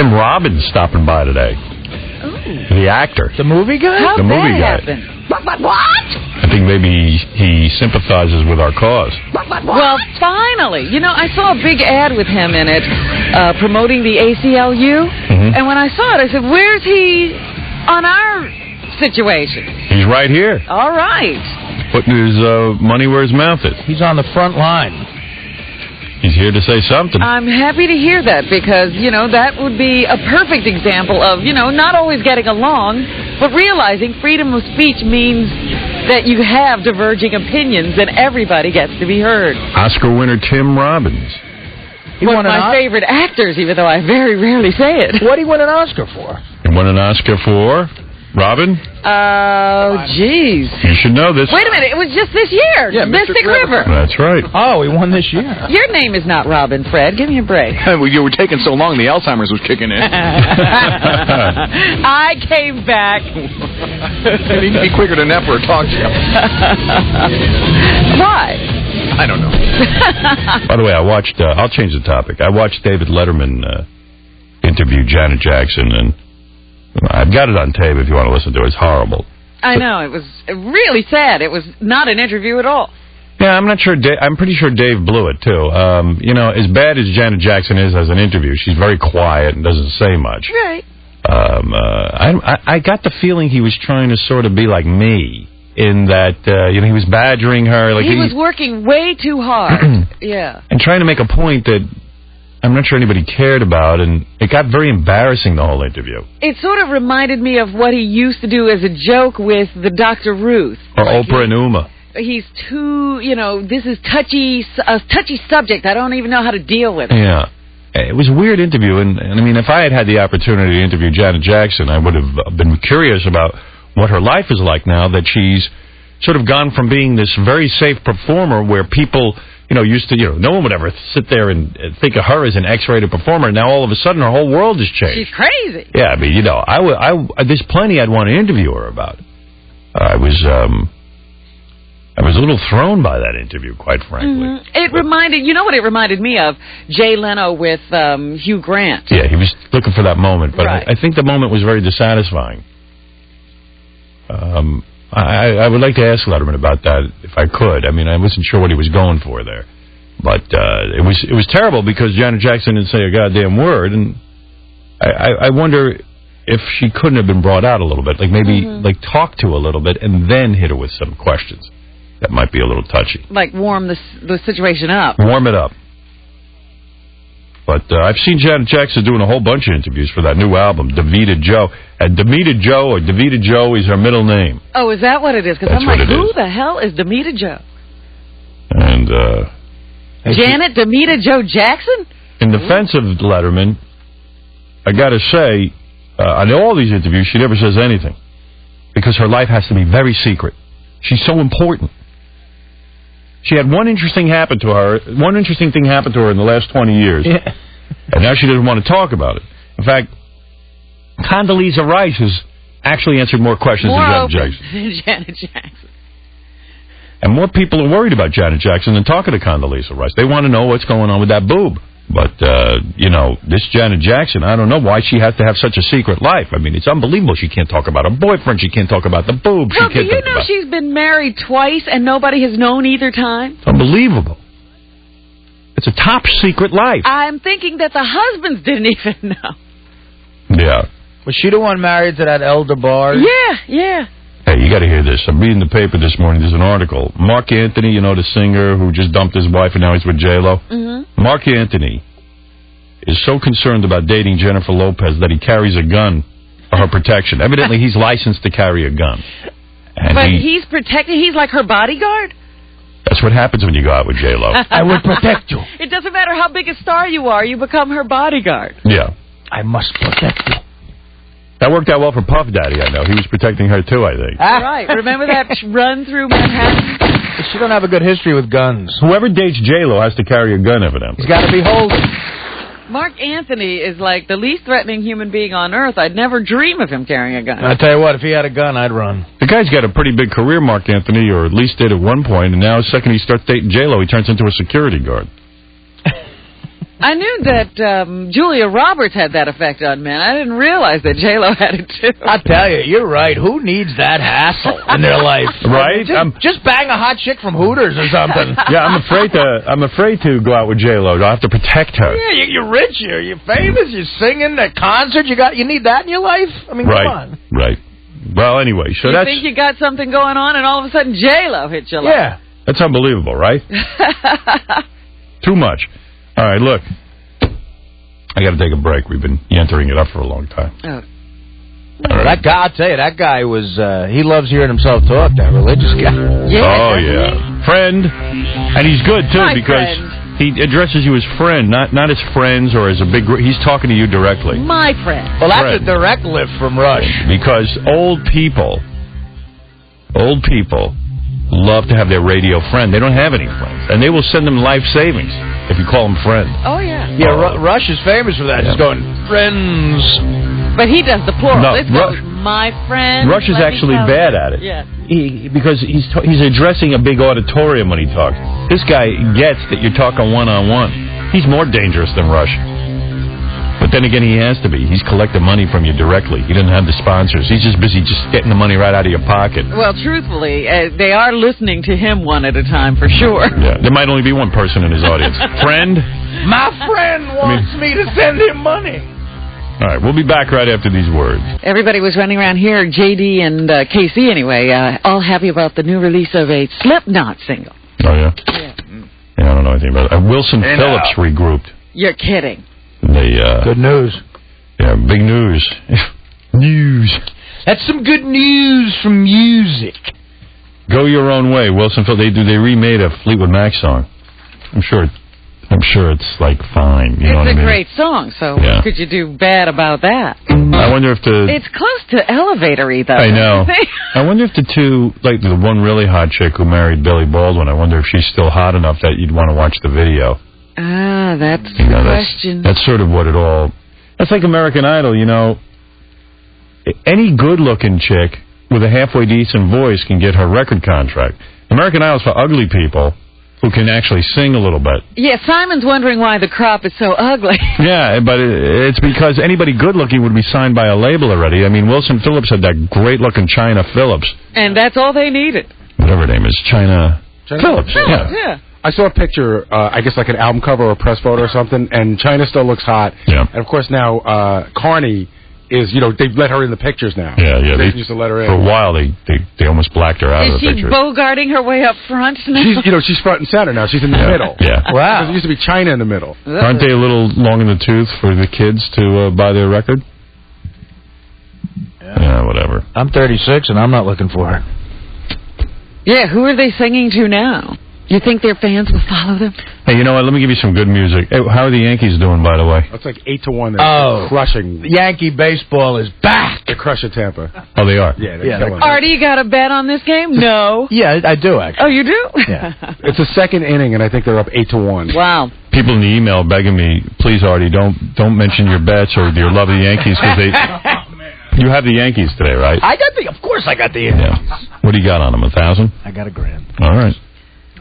Tim Robbins stopping by today. Ooh. The actor. The movie guy? How'd the movie that guy. happen? What? I think maybe he sympathizes with our cause. Well, finally. You know, I saw a big ad with him in it promoting the ACLU. Mm-hmm. And when I saw it, I said, where's he on our situation? He's right here, All right. putting his money where his mouth is. He's on the front line. He's here to say something. I'm happy to hear that because, you know, that would be a perfect example of, you know, not always getting along, but realizing freedom of speech means that you have diverging opinions and everybody gets to be heard. Oscar winner Tim Robbins. He One won of an my favorite actors, even though I very rarely say it. What did he win an Oscar for? He won an Oscar for Robin. Oh, jeez. You should know this. Wait a minute, it was just this year. Yeah, Mystic River. That's right. Oh, he won this year. Your name is not Robin, Fred. Give me a break. You were taking so long, the Alzheimer's was kicking in. I came back. You need to be quicker than that for a talk show. Why? I don't know. By the way, I watched. I'll change the topic. I watched David Letterman interview Janet Jackson, and I've got it on tape if you want to listen to it. It's horrible. I know, it was really sad. It was not an interview at all. Yeah, I'm not sure. I'm pretty sure Dave blew it too. You know, as bad as Janet Jackson is as an interview, she's very quiet and doesn't say much. Right. I got the feeling he was trying to sort of be like me in that you know, he was badgering her. Like he was working way too hard. Yeah. And trying to make a point that I'm not sure anybody cared about, and it got very embarrassing, the whole interview. It sort of reminded me of what he used to do as a joke with the Dr. Ruth. Or like Oprah and Uma. He's too, you know, this is a touchy subject. I don't even know how to deal with it. Yeah. It was a weird interview, and I mean, if I had the opportunity to interview Janet Jackson, I would have been curious about what her life is like now that she's sort of gone from being this very safe performer where people, you know, used to, you know, no one would ever sit there and think of her as an X-rated performer. Now all of a sudden her whole world has changed. She's crazy. Yeah, I mean, you know, there's plenty I'd want to interview her about. I was a little thrown by that interview, quite frankly. Mm-hmm. It reminded, you know what it reminded me of? Jay Leno with Hugh Grant. Yeah, he was looking for that moment, but Right. I think the moment was very dissatisfying. I would like to ask Letterman about that if I could. I mean, I wasn't sure what he was going for there, but it was terrible because Janet Jackson didn't say a goddamn word, and I wonder if she couldn't have been brought out a little bit, like maybe like talk to a little bit and then hit her with some questions that might be a little touchy. Like warm the situation up. Warm it up. But I've seen Janet Jackson doing a whole bunch of interviews for that new album, Davita Joe. And Davita Joe is her middle name. Oh, is that what it is? Because That's I'm like, what it who is. the hell is Damita Joe? And Janet Damita Joe Jackson? in defense of Letterman, I got to say, on all these interviews, she never says anything. Because her life has to be very secret. She's so important. She had one interesting thing happen to her in the last 20 years. Yeah. And now she doesn't want to talk about it. In fact, Condoleezza Rice has actually answered more questions More than Janet open Jackson. than Janet Jackson. And more people are worried about Janet Jackson than talking to Condoleezza Rice. They want to know what's going on with that boob. But, you know, this Janet Jackson, I don't know why she has to have such a secret life. I mean, it's unbelievable. She can't talk about her boyfriend. She can't talk about the boob. Well, do you know she's been married twice and nobody has known either time? Unbelievable. It's a top secret life. I'm thinking that the husbands didn't even know. Yeah. Was she the one married to that elder bar? Yeah. Hey, you got to hear this. I'm reading the paper this morning. There's an article. Mark Anthony, you know, the singer who just dumped his wife and now he's with J-Lo. Mm-hmm. Mark Anthony is so concerned about dating Jennifer Lopez that he carries a gun for her protection. Evidently, he's licensed to carry a gun. And But he's protected. He's like her bodyguard? that's what happens when you go out with J-Lo. I will protect you. It doesn't matter how big a star you are. You become her bodyguard. Yeah. I must protect you. That worked out well for Puff Daddy, I know. He was protecting her, too, I think. Right. Remember that run through Manhattan? She don't have a good history with guns. Whoever dates J-Lo has to carry a gun, evidently. He's got to be holding. Mark Anthony is like the least threatening human being on earth. I'd never dream of him carrying a gun. I'll tell you what, if he had a gun, I'd run. The guy's got a pretty big career, Mark Anthony, or at least did at one point, and now the second he starts dating J-Lo, he turns into a security guard. I knew that Julia Roberts had that effect on men. I didn't realize that J-Lo had it, too. I tell you, you're right. Who needs that hassle in their life? Right? Just bang a hot chick from Hooters or something. Yeah, I'm afraid to go out with J-Lo. I have to protect her. Yeah, you're rich here. You're famous. You're singing at concerts. You need that in your life? I mean, come on. Right. Well, anyway, so you think you got something going on, and all of a sudden J-Lo hits your life. Yeah. That's unbelievable, right? Too much. All right, look. I got to take a break. We've been entering it up for a long time. Oh. Right. That guy, I'll tell you, that guy was, he loves hearing himself talk, that religious guy. Yeah, oh, yeah. Friend. And he's good, too, My because friend. he addresses you as friend, not as friends or as a big group. He's talking to you directly. My friend. Well, that's Friend. a direct lift from Rush. Because old people love to have their radio friend. They don't have any friends. And they will send them life savings if you call them friend. Oh, yeah. Yeah, Rush is famous for that. Yeah. Just going, friends. But he does the plural. No, This goes, my friend. Rush is let me actually tell bad you. at it. Yeah. Because he's addressing a big auditorium when he talks. This guy gets that you're talking one-on-one. He's more dangerous than Rush. But then again, he has to be. He's collecting money from you directly. He doesn't have the sponsors. He's just busy just getting the money right out of your pocket. Well, truthfully, they are listening to him one at a time for sure. Yeah, there might only be one person in his audience. Friend? My friend wants me to send him money. All right, we'll be back right after these words. Everybody was running around here, JD and KC anyway, all happy about the new release of a Slipknot single. Oh, yeah? Yeah. Yeah, I don't know anything about it. Wilson And Phillips regrouped. You're kidding. They, Good news. yeah, big news. News. That's some good news from music. Go Your Own Way. Wilson Phillips, they remade a Fleetwood Mac song. I'm sure it's like fine. You know what I It's a mean? great song, so Yeah. what could you do bad about that? I wonder if It's close to elevator-y, though. I know. don't you think? I wonder if the two, like the one really hot chick who married Billy Baldwin, I wonder if she's still hot enough that you'd want to watch the video. Ah, that's You the know, question. That's sort of what it all... That's like American Idol, you know. Any good-looking chick with a halfway decent voice can get her record contract. American Idol's for ugly people who can actually sing a little bit. Yeah, Simon's wondering why the crop is so ugly. Yeah, but it's because anybody good-looking would be signed by a label already. I mean, Wilson Phillips had that great-looking China Phillips. And that's all they needed. Whatever her name is, China Phillips. Yeah. I saw a picture, I guess like an album cover or a press photo or something, and China still looks hot. Yeah. And of course now Carney is, they've let her in the pictures now. Yeah. They used to let her in. For a while, they almost blacked her out of Is the she picture. bogarting her way up front now? She's front and center now. She's in the middle. Yeah. Because it used to be China in the middle. Aren't they a little long in the tooth for the kids to buy their record? Yeah, whatever. I'm 36 and I'm not looking for her. Yeah, who are they singing to now? You think their fans will follow them? Hey, you know what? Let me give you some good music. Hey, how are the Yankees doing, by the way? It's like 8-1. They're crushing. Yankee baseball is back. They're crushing Tampa. Oh, they are? Yeah, they're killing it. Artie, you got a bet on this game? No. Yeah, I do, actually. Oh, you do? Yeah. It's the second inning, and I think they're up 8-1. Wow. People in the email begging me, please, Artie, don't mention your bets or your love of the Yankees because they... You have the Yankees today, right? Of course I got the Yankees. Yeah. What do you got on them, 1,000? I got $1,000. All right.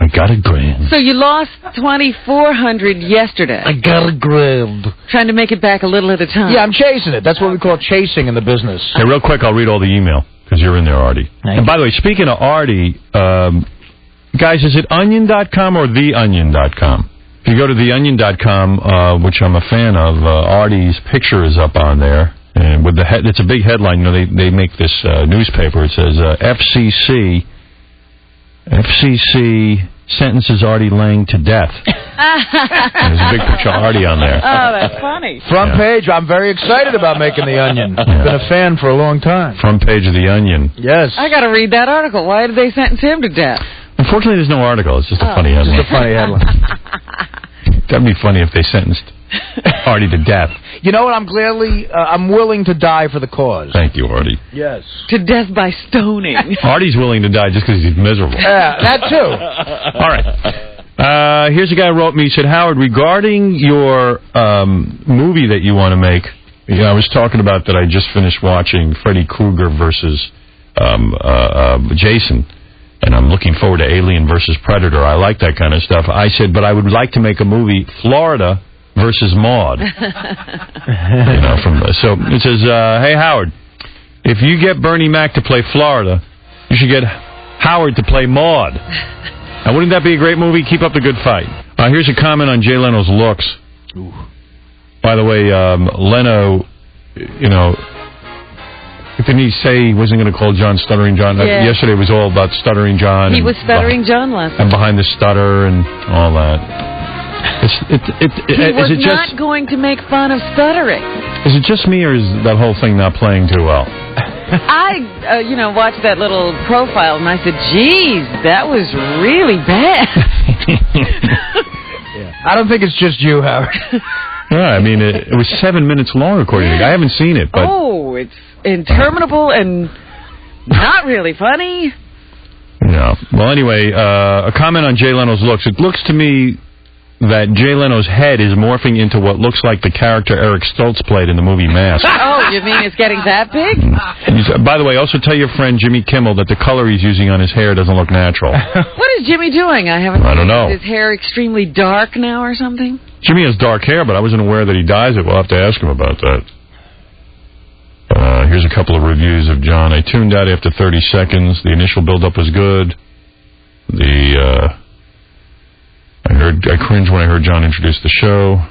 I got $1,000. So you lost 2,400 yesterday. I got $1,000. Trying to make it back a little at a time. Yeah, I'm chasing it. That's what we call chasing in the business. Hey, real quick, I'll read all the email because you're in there, Artie. And by the way, speaking of Artie, guys, is it onion.com or theonion.com? If you go to theonion.com, which I'm a fan of, Artie's picture is up on there. And with it's a big headline. You know, they make this newspaper. It says FCC sentences Artie Lang to death. There's a big picture of Artie on there. Oh, that's funny. Front page. I'm very excited about making The Onion. I've been a fan for a long time. Front page of the Onion. Yes. I got to read that article. Why did they sentence him to death? Unfortunately, there's no article. It's just a funny headline. Just a funny headline. That'd be funny if they sentenced Artie to death. You know what? I'm willing to die for the cause. Thank you, Artie. Yes. To death by stoning. Artie's willing to die just because he's miserable. Yeah, that too. All right. Here's a guy who wrote me. He said, Howard, regarding your movie that you want to make, I was talking about that I just finished watching Freddy Krueger versus Jason, and I'm looking forward to Alien versus Predator. I like that kind of stuff. I said, but I would like to make a movie, Florida versus Maude. So it says, hey, Howard, if you get Bernie Mac to play Florida, you should get Howard to play Maude. Now, wouldn't that be a great movie? Keep up the good fight. Here's a comment on Jay Leno's looks. Ooh. By the way, Leno, didn't he say he wasn't going to call John Stuttering John? Yeah. Yesterday was all about Stuttering John. He was Stuttering John last night. And behind the stutter and all that. He was not going to make fun of stuttering. Is it just me, or is that whole thing not playing too well? I, watched that little profile, and I said, geez, that was really bad. Yeah. I don't think it's just you, Howard. Yeah, I mean, it was 7 minutes long, according to you. I haven't seen it, but... Oh, it's interminable and not really funny. Yeah. Well, anyway, a comment on Jay Leno's looks. It looks to me that Jay Leno's head is morphing into what looks like the character Eric Stoltz played in the movie Mask. Oh, you mean it's getting that big? By the way, also tell your friend Jimmy Kimmel that the color he's using on his hair doesn't look natural. What is Jimmy doing? I don't know. Is his hair extremely dark now or something? Jimmy has dark hair, but I wasn't aware that he dyes it. We'll have to ask him about that. Here's a couple of reviews of John. I tuned out after 30 seconds. The initial build-up was good. I cringed when I heard John introduce the show.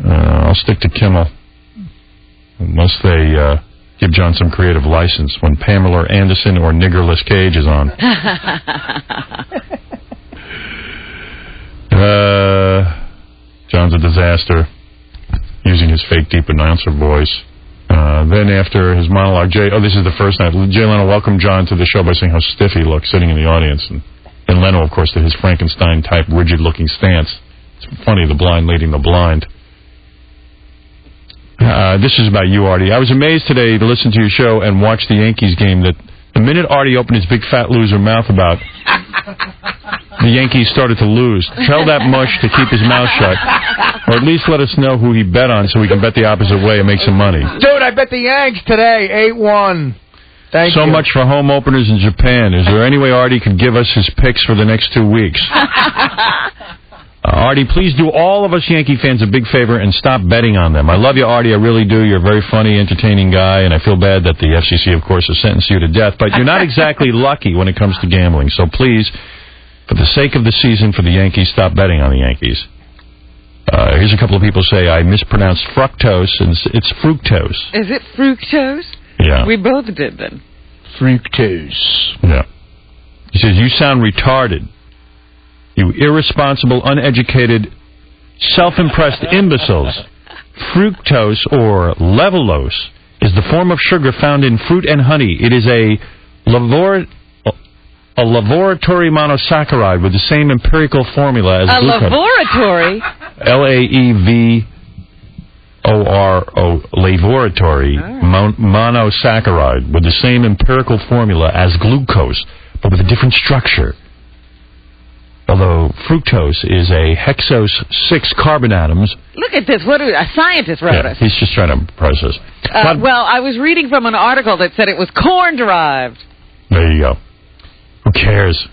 I'll stick to Kimmel. Unless they give John some creative license when Pamela Anderson or Niggerless Cage is on. John's a disaster, using his fake deep announcer voice. Then after his monologue, this is the first night, Jay Leno welcomed John to the show by saying how stiff he looked sitting in the audience. And Leno, of course, did his Frankenstein-type rigid-looking stance. It's funny, the blind leading the blind. This is about you, Artie. I was amazed today to listen to your show and watch the Yankees game that the minute Artie opened his big fat loser mouth about the Yankees started to lose. Tell that mush to keep his mouth shut. Or at least let us know who he bet on so we can bet the opposite way and make some money. Dude, I bet the Yanks today, 8-1. Thank you. So much for home openers in Japan. Is there any way Artie could give us his picks for the next 2 weeks? Artie, please do all of us Yankee fans a big favor and stop betting on them. I love you, Artie. I really do. You're a very funny, entertaining guy, and I feel bad that the FCC, of course, has sentenced you to death. But you're not exactly lucky when it comes to gambling. So please, for the sake of the season for the Yankees, stop betting on the Yankees. Here's a couple of people say I mispronounced fructose, and it's fructose. Is it fructose? Yeah. We both did then. Fructose. Yeah. He says, you sound retarded. You irresponsible, uneducated, self-impressed imbeciles. Fructose, or levulose, is the form of sugar found in fruit and honey. It is a laboratory monosaccharide with the same empirical formula as glucose. A laboratory? L-A-E-V-O-R-O, laboratory monosaccharide with the same empirical formula as glucose, but with a different structure. Although fructose is a hexose 6 carbon atoms. Look at this. A scientist wrote us. He's just trying to impress us. Well, I was reading from an article that said it was corn-derived. There you go. Who cares?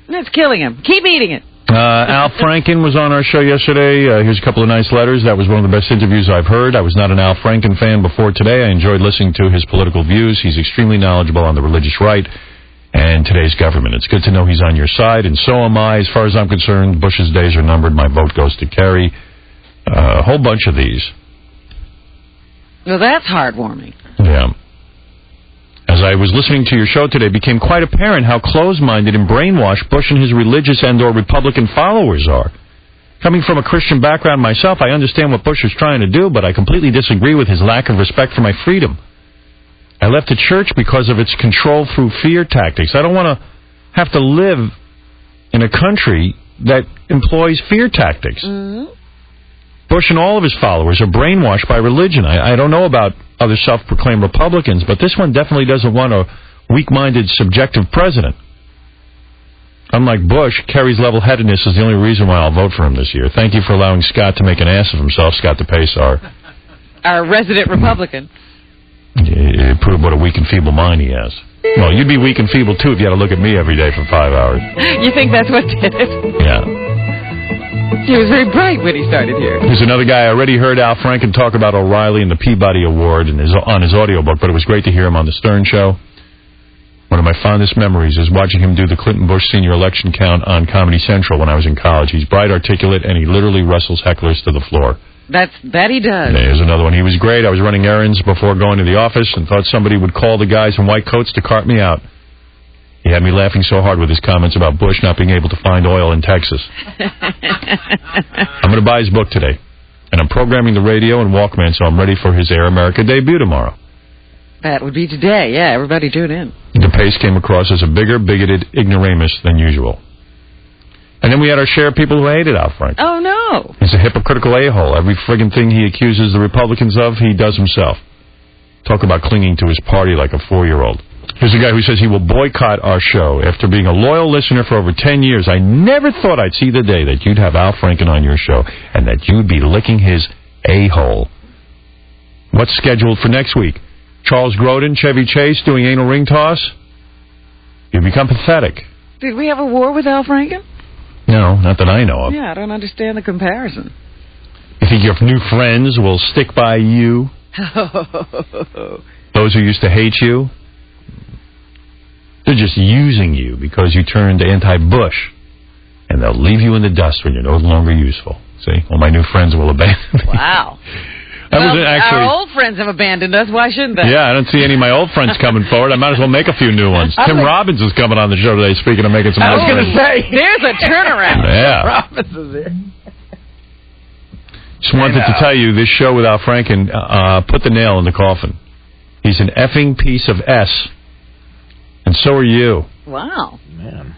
It's killing him. Keep eating it. Al Franken was on our show yesterday. Here's a couple of nice letters. That was one of the best interviews I've heard. I was not an Al Franken fan before today. I enjoyed listening to his political views. He's extremely knowledgeable on the religious right and today's government. It's good to know he's on your side, and so am I. As far as I'm concerned, Bush's days are numbered. My vote goes to Kerry. A whole bunch of these. Well, that's heartwarming. Yeah. As I was listening to your show today, it became quite apparent how close-minded and brainwashed Bush and his religious and or Republican followers are. Coming from a Christian background myself, I understand what Bush is trying to do, but I completely disagree with his lack of respect for my freedom. I left the church because of its control through fear tactics. I don't want to have to live in a country that employs fear tactics. Mm-hmm. Bush and all of his followers are brainwashed by religion. I don't know about other self-proclaimed Republicans, but this one definitely doesn't want a weak-minded, subjective president. Unlike Bush, Kerry's level-headedness is the only reason why I'll vote for him this year. Thank you for allowing Scott to make an ass of himself, Scott DePace, our resident Republican. It proved what a weak and feeble mind he has. Well, you'd be weak and feeble, too, if you had to look at me every day for 5 hours. You think that's what did it? Yeah. He was very bright when he started here. Here's another guy. I already heard Al Franken talk about O'Reilly and the Peabody Award on his audiobook, but it was great to hear him on the Stern Show. One of my fondest memories is watching him do the Clinton-Bush senior election count on Comedy Central when I was in college. He's bright, articulate, and he literally wrestles hecklers to the floor. That he does. There's another one. He was great. I was running errands before going to the office and thought somebody would call the guys in white coats to cart me out. He had me laughing so hard with his comments about Bush not being able to find oil in Texas. I'm going to buy his book today. And I'm programming the radio and Walkman, so I'm ready for his Air America debut tomorrow. That would be today. Yeah, everybody tune in. DePace came across as a bigger, bigoted ignoramus than usual. And then we had our share of people who hated Al Franken. Oh, no. He's a hypocritical a-hole. Every friggin' thing he accuses the Republicans of, he does himself. Talk about clinging to his party like a 4-year-old. Here's a guy who says he will boycott our show. After being a loyal listener for over 10 years, I never thought I'd see the day that you'd have Al Franken on your show and that you'd be licking his a-hole. What's scheduled for next week? Charles Grodin, Chevy Chase doing anal ring toss? You become pathetic. Did we have a war with Al Franken? No, not that I know of. Yeah, I don't understand the comparison. You think your new friends will stick by you? Those who used to hate you? They're just using you because you turned anti-Bush. And they'll leave you in the dust when you're no longer useful. See? All my new friends will abandon me. Wow. Our old friends have abandoned us. Why shouldn't they? Yeah, I don't see any of my old friends coming forward. I might as well make a few new ones. Tim Robbins is coming on the show today, speaking of making some new friends. I was going to say. There's a turnaround. Yeah. Robbins is here. Just wanted to tell you, this show with Al Franken put the nail in the coffin. He's an effing piece of S. And so are you. Wow. Man.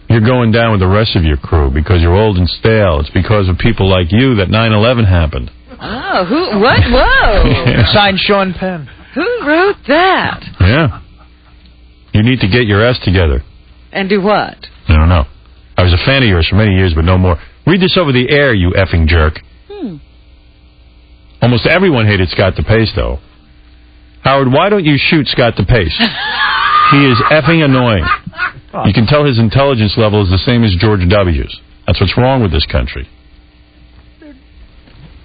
You're going down with the rest of your crew because you're old and stale. It's because of people like you that 9/11 happened. Oh, who? What? Whoa. Yeah. Signed Sean Penn. Who wrote that? Yeah. You need to get your S together. And do what? I don't know. I was a fan of yours for many years, but no more. Read this over the air, you effing jerk. Almost everyone hated Scott DePace, though. Howard, why don't you shoot Scott DePace? He is effing annoying. You can tell his intelligence level is the same as George W.'s. That's what's wrong with this country.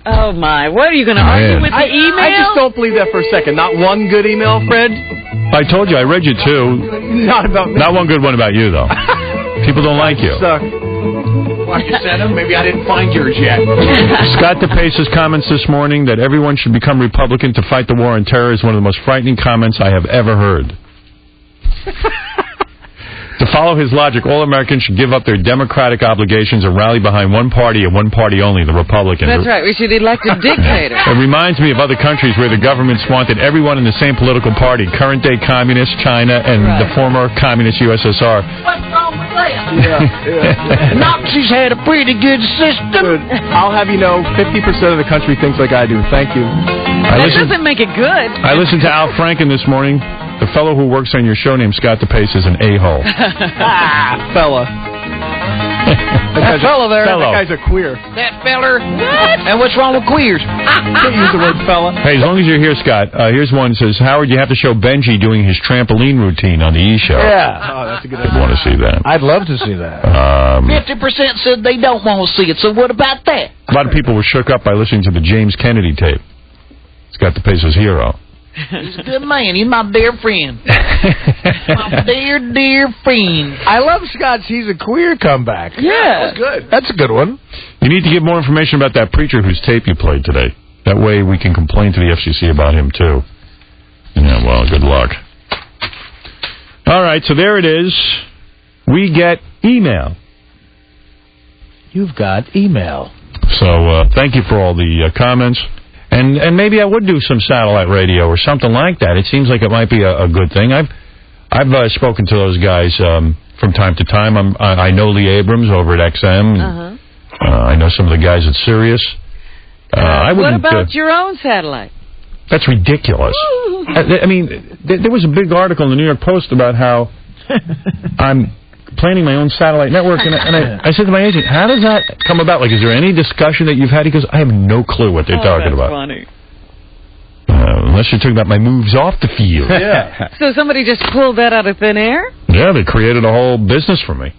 Oh, my. What, are you going to argue with the email? I just don't believe that for a second. Not one good email, Fred? I told you, I read you two. Not about me. Not one good one about you, though. People don't like you. Suck. Why you sent them? Maybe I didn't find yours yet. Scott DePace's comments this morning that everyone should become Republican to fight the war on terror is one of the most frightening comments I have ever heard. To follow his logic, all Americans should give up their democratic obligations and rally behind one party and one party only, the Republicans. That's right. We should elect a dictator. It reminds me of other countries where the governments wanted everyone in the same political party, current-day communists, China, and the former communist USSR. What's wrong with that? Nazis had a pretty good system. I'll have you know, 50% of the country thinks like I do. Thank you. That doesn't make it good. I listened to Al Franken this morning. The fellow who works on your show named Scott DePace is an a-hole. Fella. That fella there. That guy's a queer. That feller. What? And what's wrong with queers? Can't use the word fella. Hey, as long as you're here, Scott, here's one that says, Howard, you have to show Benji doing his trampoline routine on the E-Show. Yeah. Oh, that's a good I'd idea. want to see that. I'd love to see that. 50% said they don't want to see it, so what about that? A lot of people were shook up by listening to the James Kennedy tape. Scott DePace's hero. He's a good man. He's my dear friend. My dear, dear friend. I love Scott's He's a Queer comeback. Yeah. Good. That's a good one. You need to get more information about that preacher whose tape you played today. That way we can complain to the FCC about him, too. Yeah, well, good luck. All right, so there it is. We get email. You've got email. So thank you for all the comments. And maybe I would do some satellite radio or something like that. It seems like it might be a good thing. I've spoken to those guys from time to time. I know Lee Abrams over at XM. I know some of the guys at Sirius. What about your own satellite? That's ridiculous. I mean, there was a big article in the New York Post about how I'm planning my own satellite network, and I said to my agent, how does that come about? Like, is there any discussion that you've had? He goes, I have no clue what they're talking about. Funny. Unless you're talking about my moves off the field. Yeah. So somebody just pulled that out of thin air? Yeah, they created a whole business for me.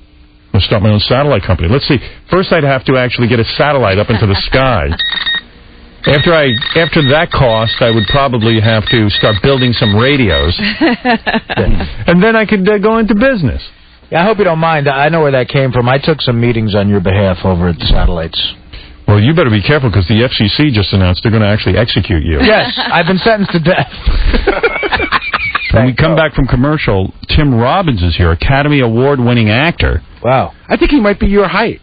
I'll start my own satellite company. Let's see. First, I'd have to actually get a satellite up into the sky. After that cost, I would probably have to start building some radios. And then I could go into business. Yeah, I hope you don't mind. I know where that came from. I took some meetings on your behalf over at the Satellites. Well, you better be careful because the FCC just announced they're going to actually execute you. Yes, I've been sentenced to death. When we come back from commercial, Tim Robbins is here, Academy Award-winning actor. Wow. I think he might be your height.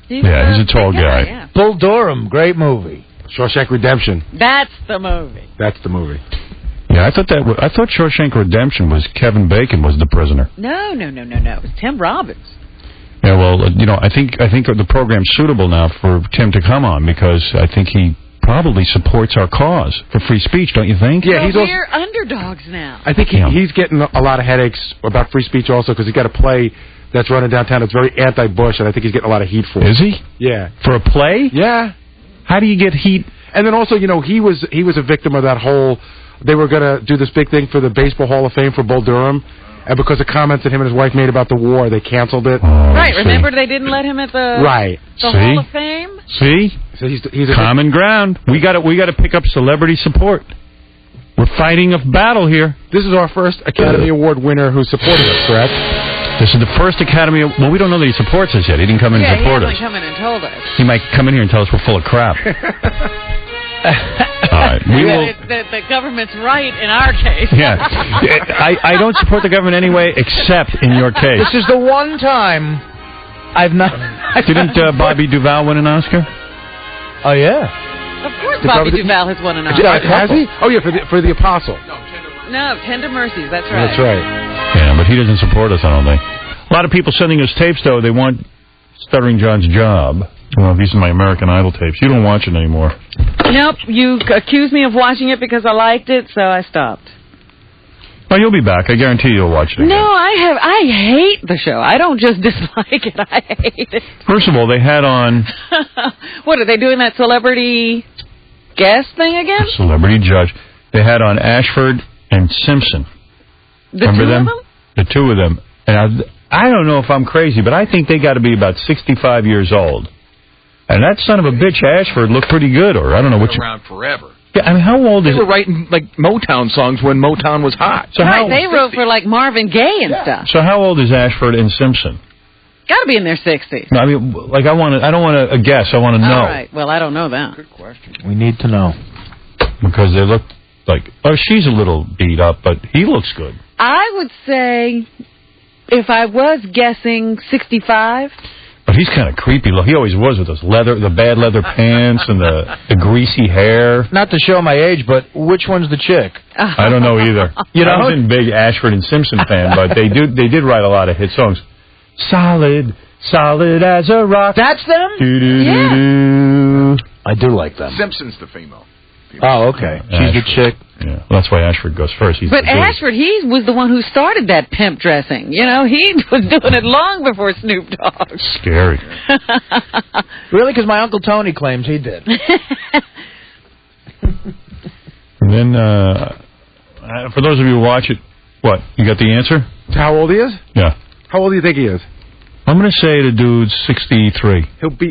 He's a tall guy. Yeah. Bull Durham, great movie. Shawshank Redemption. That's the movie. That's the movie. Yeah, I thought Shawshank Redemption was Kevin Bacon was the prisoner. No. It was Tim Robbins. Yeah, well, I think the program's suitable now for Tim to come on because I think he probably supports our cause for free speech, don't you think? Yeah, well, we're underdogs now. I think he's getting a lot of headaches about free speech also because he's got a play that's running downtown. It's very anti-Bush, and I think he's getting a lot of heat for it. Is he? Yeah. For a play? Yeah. How do you get heat? And then also, he was a victim of that whole. They were going to do this big thing for the Baseball Hall of Fame for Bull Durham, and because of comments that him and his wife made about the war, they canceled it. Right, remember they didn't let him at the Hall of Fame? See? So he's a common ground. We got to pick up celebrity support. We're fighting a battle here. This is our first Academy Award winner who's supporting us, correct? This is the first Academy. Well, we don't know that he supports us yet. He didn't come in and support us. He hasn't come in and told us. He might come in here and tell us we're full of crap. All right. The government's right in our case. Yeah. I don't support the government anyway, except in your case. This is the one time I've not... Didn't Bobby Duvall win an Oscar? Oh, yeah. Of course Bobby Duvall has won an Oscar. Has he? Oh, yeah, for the Apostle. No, Tender Mercies, that's right. That's right. Yeah, but he doesn't support us, I don't think. A lot of people sending us tapes, though. They want Stuttering John's job. Well, these are my American Idol tapes. You don't watch it anymore. Nope, you accused me of watching it because I liked it, so I stopped. Well, you'll be back. I guarantee you'll watch it again. No, I hate the show. I don't just dislike it, I hate it. First of all, they had on... What, are they doing that celebrity guest thing again? Celebrity judge. They had on Ashford and Simpson. Remember them? The two of them. And I don't know if I'm crazy, but I think they got to be about 65 years old. And that son of a bitch, Ashford, looked pretty good, or I don't know what you... around forever. Yeah, I mean, how old is They were writing, like, Motown songs when Motown was hot. So right, they wrote for, like, Marvin Gaye and stuff. So how old is Ashford and Simpson? Got to be in their 60s. No, I mean, like, I don't want to guess. I want to know. All right. Well, I don't know that. Good question. We need to know. Because they look like... Oh, she's a little beat up, but he looks good. I would say, if I was guessing, 65. But he's kind of creepy. Look, he always was with those the bad leather pants and the greasy hair. Not to show my age, but which one's the chick? I don't know either. I wasn't a big Ashford and Simpson fan, but they did write a lot of hit songs. Solid as a rock. That's them? Do-do-do-do. I do like them. Simpson's the female. Oh, okay. She's the chick. Yeah, well, that's why Ashford goes first. But Ashford, he was the one who started that pimp dressing. You know, he was doing it long before Snoop Dogg. Scary. Really? Because my Uncle Tony claims he did. And then, for those of you who watch it, what? You got the answer? How old he is? Yeah. How old do you think he is? I'm going to say the dude's 63.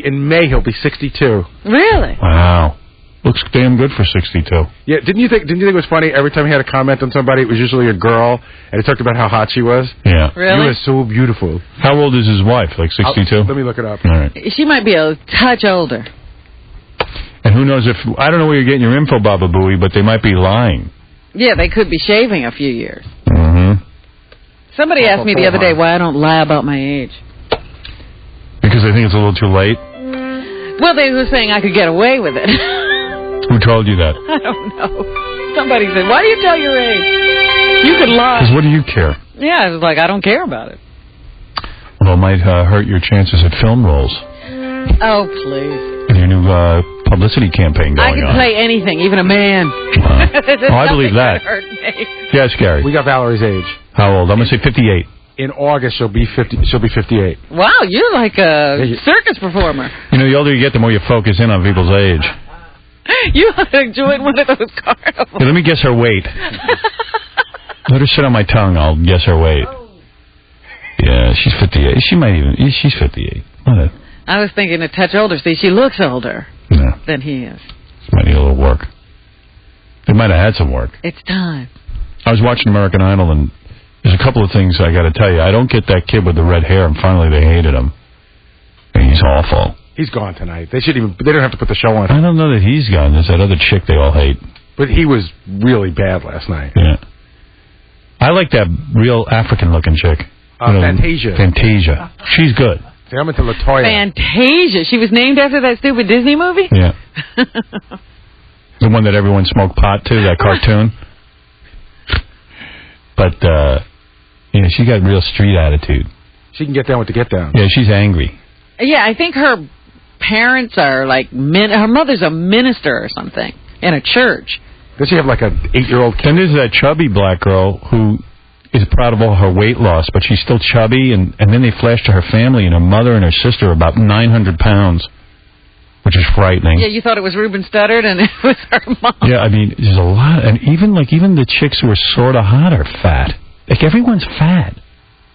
In May, he'll be 62. Really? Wow. Looks damn good for 62. Yeah, didn't you think it was funny every time he had a comment on somebody, it was usually a girl, and he talked about how hot she was? Yeah. Really? You are so beautiful. How old is his wife? Like 62? Let me look it up. All right. She might be a touch older. And who knows if... I don't know where you're getting your info, Baba Booey, but they might be lying. Yeah, they could be shaving a few years. Mm-hmm. Somebody asked me the other day why I don't lie about my age. Because they think it's a little too late? Well, they were saying I could get away with it. Who told you that? I don't know. Somebody said, why do you tell your age? You could lie. Because what do you care? Yeah, I was like, I don't care about it. Well, it might hurt your chances at film roles. Oh, please. In your new publicity campaign going on. I can play anything, even a man. Oh, I believe that. Hurt me. Yes, Gary. We got Valerie's age. How old? I'm going to say 58. In August, she'll be 58. Wow, you're like a circus performer. You know, the older you get, the more you focus in on people's age. You ought to join one of those carnivals. Hey, let me guess her weight. Let her sit on my tongue. I'll guess her weight. Yeah, she's 58. She's 58. What? I was thinking a touch older. See, she looks older than he is. Might need a little work. They might have had some work. It's time. I was watching American Idol, and there's a couple of things I got to tell you. I don't get that kid with the red hair, and finally they hated him. And he's awful. He's gone tonight. They don't have to put the show on. I don't know that he's gone. There's that other chick they all hate. But he was really bad last night. Yeah. I like that real African-looking chick. Fantasia. Fantasia. She's good. See, I'm into LaToya. Fantasia. She was named after that stupid Disney movie? Yeah. The one that everyone smoked pot to, that cartoon. But, she got real street attitude. She can get down with the get down. Yeah, she's angry. Yeah, I think her parents are like, her mother's a minister or something in a church. Does she have like an 8-year-old kid? Then there's that chubby black girl who is proud of all her weight loss, but she's still chubby, and then they flash to her family, and her mother and her sister are about 900 pounds, which is frightening. Yeah, you thought it was Ruben Studdard, and it was her mom. Yeah, I mean, there's a lot, and even the chicks who are sort of hot are fat. Like, everyone's fat.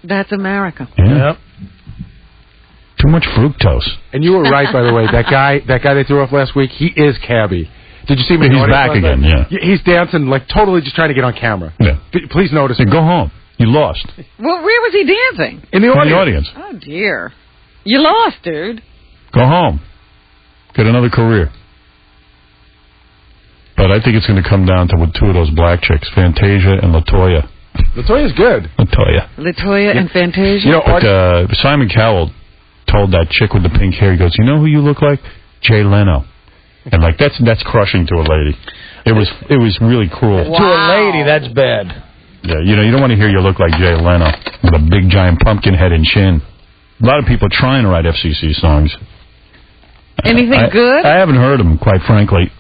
That's America. Yeah. Yep. Too much fructose. And you were right, by the way. That guy they threw off last week, he is Cabby. Did you see him? He's back again, yeah. He's dancing, like, totally just trying to get on camera. Yeah. Please notice. Go home. You lost. Well, where was he dancing? In the audience. Oh, dear. You lost, dude. Go home. Get another career. But I think it's going to come down to with two of those black chicks, Fantasia and LaToya. LaToya's good. LaToya and Fantasia? You know, but Simon Cowell told that chick with the pink hair, he goes, you know who you look like? Jay Leno. And like that's crushing to a lady. It was really cruel. Wow. To a lady, that's bad. Yeah, you don't want to hear you look like Jay Leno with a big giant pumpkin head and chin. A lot of people trying to write FCC songs. Anything good? I haven't heard them, quite frankly.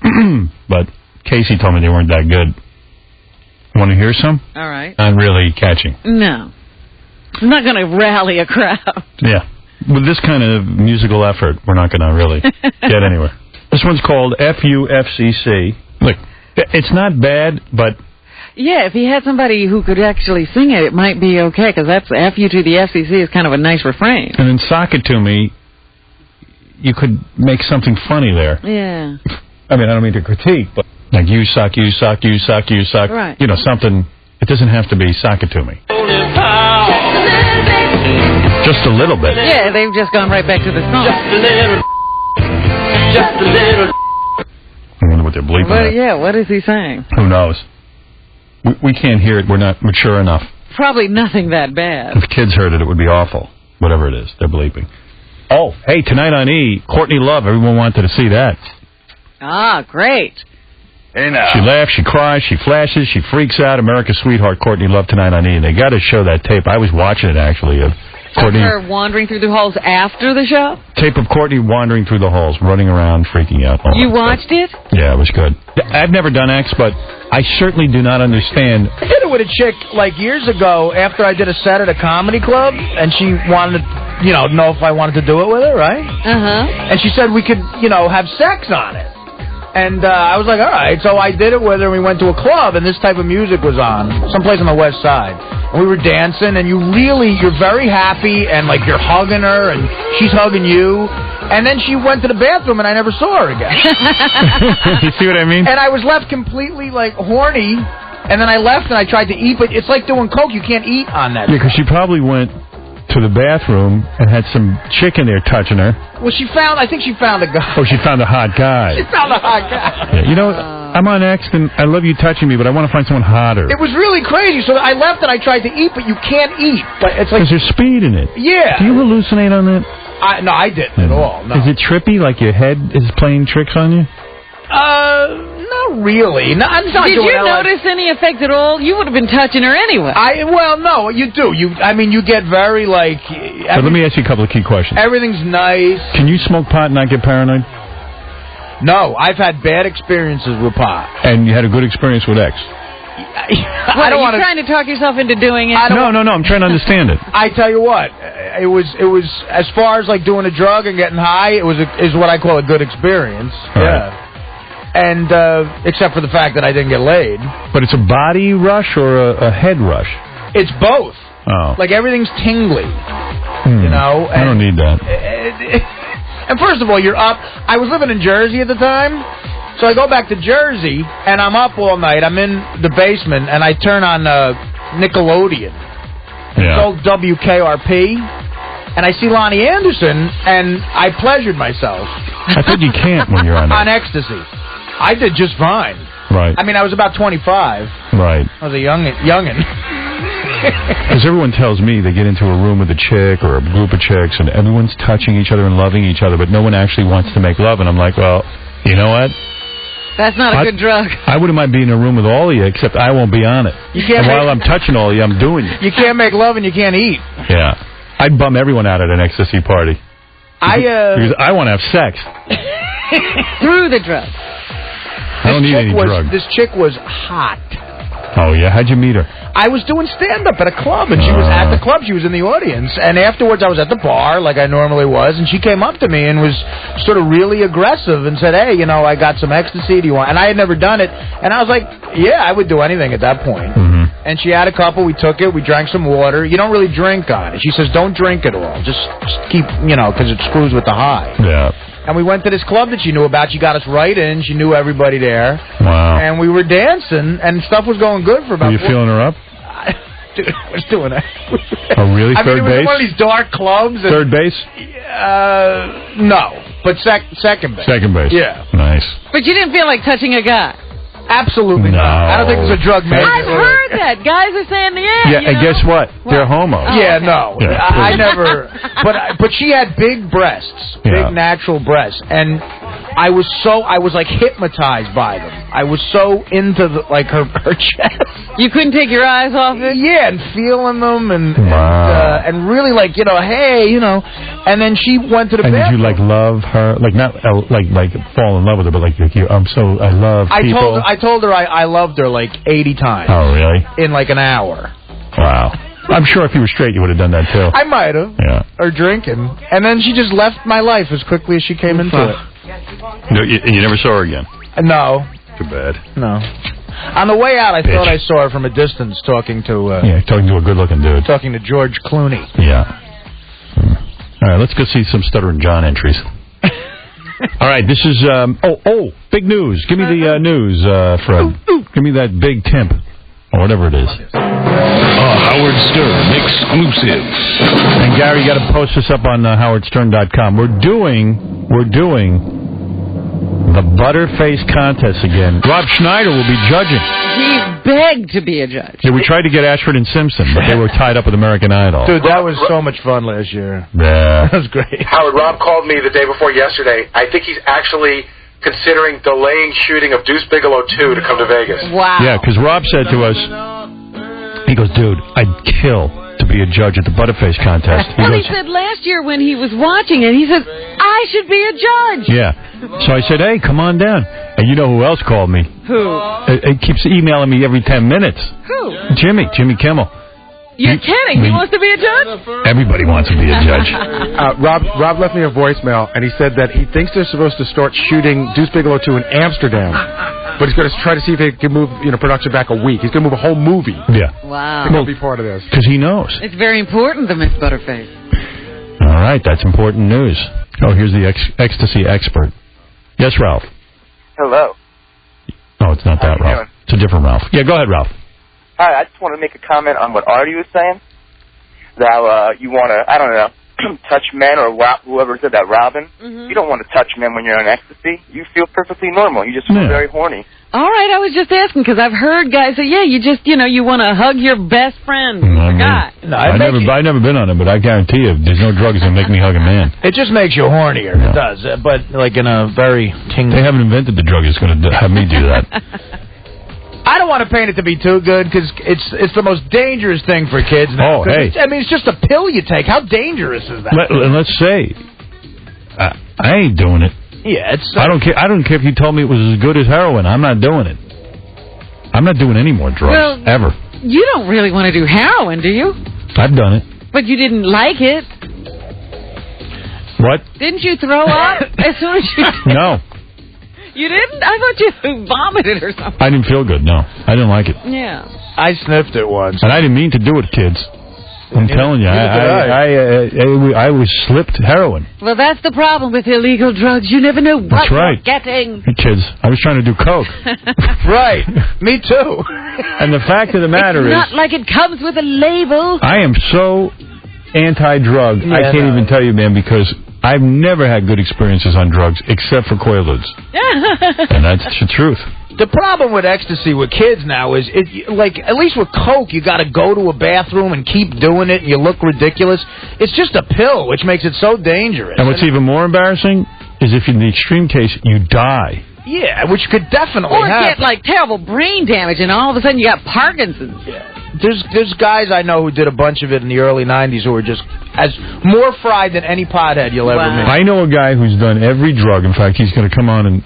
But Casey told me they weren't that good. You want to hear some? All right. Not really catching. No. I'm not going to rally a crowd. Yeah. With this kind of musical effort, we're not going to really get anywhere. This one's called FUFCC. Look, it's not bad, but... Yeah, if he had somebody who could actually sing it, it might be okay, because that's FU to the FCC is kind of a nice refrain. And then Sock It To Me, you could make something funny there. Yeah. I mean, I don't mean to critique, but like you suck, you suck, you suck, you suck. Right. Something. It doesn't have to be Sock It To Me. Just a little bit. Yeah, they've just gone right back to the song. Just a little. I wonder what they're bleeping at. Yeah, what is he saying? Who knows? We can't hear it. We're not mature enough. Probably nothing that bad. If kids heard it, it would be awful. Whatever it is, they're bleeping. Oh, hey, tonight on E, Courtney Love. Everyone wanted to see that. Ah, great. Hey now. She laughs, she cries, she flashes, she freaks out. America's sweetheart, Courtney Love, tonight on E. And they got to show that tape. I was watching it, actually, of Courtney. Her wandering through the halls after the show? Tape of Courtney wandering through the halls, running around, freaking out. You watched it? Yeah, it was good. I've never done X, but I certainly do not understand. I did it with a chick, like, years ago after I did a set at a comedy club, and she wanted to, know if I wanted to do it with her, right? Uh-huh. And she said we could, have sex on it. And I was like, all right. So I did it with her, and we went to a club, and this type of music was on, someplace on the west side. And we were dancing, and you're very happy, and, like, you're hugging her, and she's hugging you. And then she went to the bathroom, and I never saw her again. You see what I mean? And I was left completely, like, horny, and then I left, and I tried to eat, but it's like doing coke. You can't eat on that. Yeah, because she probably went to the bathroom and had some chick in there touching her. Well, I think she found a guy. Oh, she found a hot guy. She found a hot guy. Yeah, I'm on X, and I love you touching me, but I want to find someone hotter. It was really crazy. So I left, and I tried to eat, but you can't eat. But it's like... Because there's speed in it. Yeah. Do you hallucinate on that? No, I didn't at all. No. Is it trippy, like your head is playing tricks on you? Not really. No, I'm not Did you notice any effects at all? You would have been touching her anyway. Well, no, you do. You get very, like... But let me ask you a couple of key questions. Everything's nice. Can you smoke pot and not get paranoid? No, I've had bad experiences with pot. And you had a good experience with X? I don't want to... trying to talk yourself into doing it? No, I'm trying to understand it. I tell you what, it was as far as like doing a drug and getting high, is what I call a good experience. All yeah. Right. And except for the fact that I didn't get laid. But it's a body rush or a head rush? It's both. Oh. Like, everything's tingly, you know? I don't need that. And first of all, you're up. I was living in Jersey at the time, so I go back to Jersey, and I'm up all night. I'm in the basement, and I turn on Nickelodeon. Yeah. It's old WKRP, and I see Lonnie Anderson, and I pleasured myself. I thought you can't when you're on On ecstasy. I did just fine. Right. I mean, I was about 25. Right. I was a youngin'. Because everyone tells me they get into a room with a chick or a group of chicks, and everyone's touching each other and loving each other, but no one actually wants to make love. And I'm like, well, you know what? That's not a good drug. I wouldn't mind being in a room with all of you, except I won't be on it. And while I'm touching all of you, I'm doing it. You can't make love and you can't eat. Yeah. I'd bum everyone out at an ecstasy party. Because I want to have sex. Through the drug. I don't need any drugs. This chick was hot. Oh, yeah? How'd you meet her? I was doing stand-up at a club, and she was at the club. She was in the audience. And afterwards, I was at the bar, like I normally was, and she came up to me and was sort of really aggressive and said, hey, you know, I got some ecstasy. Do you want? And I had never done it. And I was like, yeah, I would do anything at that point. Mm-hmm. And she had a couple. We took it. We drank some water. You don't really drink on it. She says, don't drink at all. Just keep, you know, because it screws with the high. Yeah. And we went to this club that she knew about. She got us right in. She knew everybody there. Wow. And we were dancing, and stuff was going good for about... Were you feeling her up? Dude, I was doing it. Oh, really? I mean, Third it was base? one of these dark clubs. And, Third base? No, but second base. Second base. Yeah. Nice. But you didn't feel like touching a guy? Absolutely No. not. I don't think there's a drug made. I've heard that. Guys are saying, Yeah, and guess what? They're homos. Yeah, no. Yeah. I never... But she had big breasts. Yeah. Big natural breasts. And I was like hypnotized by them. I was so into her chest. You couldn't take your eyes off it? Yeah, and feeling them and really like, you know, hey, you know. And then she went to the bathroom. And did you like love her? Like not like fall in love with her, but like I love people. I told her I loved her like 80 times. Oh, really? In like an hour. Wow. I'm sure if you were straight, you would have done that too. I might have. Yeah. Or drinking. And then she just left my life as quickly as she came into it. No, you never saw her again? No. Too bad. No. On the way out, I thought I saw her from a distance talking to... talking to a good-looking dude. Talking to George Clooney. Yeah. All right, let's go see some Stuttering John entries. All right, this is... big news. Give me the news, Fred. Give me that big temp, or whatever it is. Howard Stern exclusive. And Gary, you got to post this up on howardstern.com. We're doing the Butterface contest again. Rob Schneider will be judging. He begged to be a judge. Yeah, we tried to get Ashford and Simpson, but they were tied up with American Idol. Dude, that was so much fun last year. Yeah. That was great. Howard, Rob called me the day before yesterday. I think he's actually considering delaying shooting of Deuce Bigalow 2 to come to Vegas. Wow. Yeah, because Rob said to us, he goes, dude, I'd kill to be a judge at the Butterface contest. He said last year when he was watching it, he said, I should be a judge. Yeah. So I said, hey, come on down. And you know who else called me? Who? It keeps emailing me every 10 minutes. Who? Jimmy Kimmel. You're kidding. He wants to be a judge? Everybody wants to be a judge. Rob left me a voicemail, and he said that he thinks they're supposed to start shooting Deuce Bigalow 2 in Amsterdam. But he's going to try to see if he can move production back a week. He's going to move a whole movie. Yeah. Wow. He'll be part of this. Because he knows. It's very important to Miss Butterface. All right, that's important news. Oh, here's the ecstasy expert. Yes, Ralph. Hello. Oh, it's not that Ralph. It's a different Ralph. Yeah, go ahead, Ralph. Hi, I just want to make a comment on what Artie was saying. That you want to, I don't know, touch men or whoever said that, Robin. Mm-hmm. You don't want to touch men when you're on ecstasy. You feel perfectly normal. You just feel very horny. All right, I was just asking because I've heard guys say, yeah, you just, you want to hug your best friend, guy. No, I've never been on it, but I guarantee you, there's no drugs that make me hug a man. It just makes you hornier. It does, but like in a very tingly. They haven't invented the drug that's going to have me do that. I don't want to paint it to be too good because it's the most dangerous thing for kids now. Oh, hey. It's just a pill you take. How dangerous is that? Let's say, I ain't doing it. Yeah, it's. I don't care. I don't care if you told me it was as good as heroin. I'm not doing it. I'm not doing any more drugs ever. You don't really want to do heroin, do you? I've done it. But you didn't like it. What? Didn't you throw up as soon as you did? No. You didn't? I thought you vomited or something. I didn't feel good, no. I didn't like it. Yeah. I sniffed it once. And I didn't mean to do it, kids. I'm telling you, I was slipped heroin. Well, that's the problem with illegal drugs. You never know what That's right. you're getting. Hey, kids, I was trying to do coke. Right. Me too. And the fact of the matter It's is, not like it comes with a label. I am so anti-drug. I can't even tell you, man, because I've never had good experiences on drugs except for Quaaludes. And that's the truth. The problem with ecstasy with kids now is, like, at least with coke, you got to go to a bathroom and keep doing it, and you look ridiculous. It's just a pill, which makes it so dangerous. And what's even more embarrassing is if in the extreme case, you die. Yeah, which could definitely Or happen. get, like, terrible brain damage, and all of a sudden you got Parkinson's. Yeah. There's guys I know who did a bunch of it in the early 90s who were just as more fried than any pothead you'll ever meet. I know a guy who's done every drug. In fact, he's going to come on and...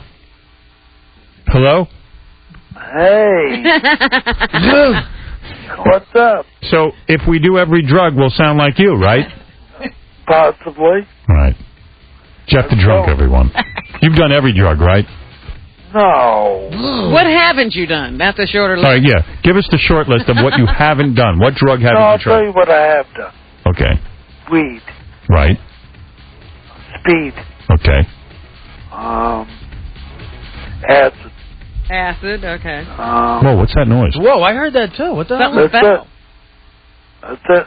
Hello? Hey. What's up? So, if we do every drug, we'll sound like you, right? Possibly. Right. Jeff the Drunk, everyone. You've done every drug, right? No. What haven't you done? That's a shorter list. All right, yeah. Give us the short list of what you haven't done. What drug haven't I'll you tried? tell you what I have done. Okay. Weed. Right. Speed. Okay. Acid. Acid, okay. Whoa, what's that noise? Whoa, I heard that too. What the hell? Something fell. That's it.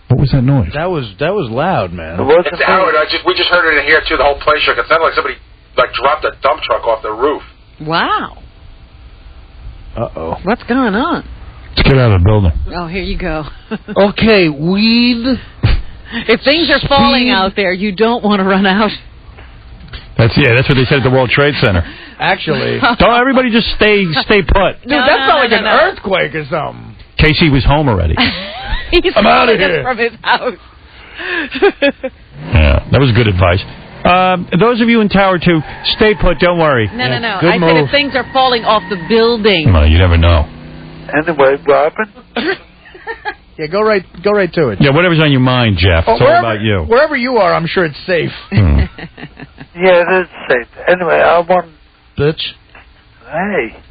What was that noise? That was loud, man. It's Howard. We just heard it in here too. The whole place shook. It sounded like somebody dropped a dump truck off the roof. Wow. Uh-oh. What's going on? Let's get out of the building. Oh, here you go. Okay, weed. If things are falling out there, you don't want to run out. That's what they said at the World Trade Center. Actually. Don't everybody just stay put. Dude, that sounds like an earthquake or something. Casey was home already. I'm out of here. From his house. Yeah, that was good advice. Those of you in Tower 2, stay put, don't worry. No. Good I move. said if things are falling off the building. Well, you never know. Anyway, Robin. Yeah, go right to it. Yeah, whatever's on your mind, Jeff. It's all about you. Wherever you are, I'm sure it's safe. Yeah, it is safe. Anyway, I want... Bitch. Hey,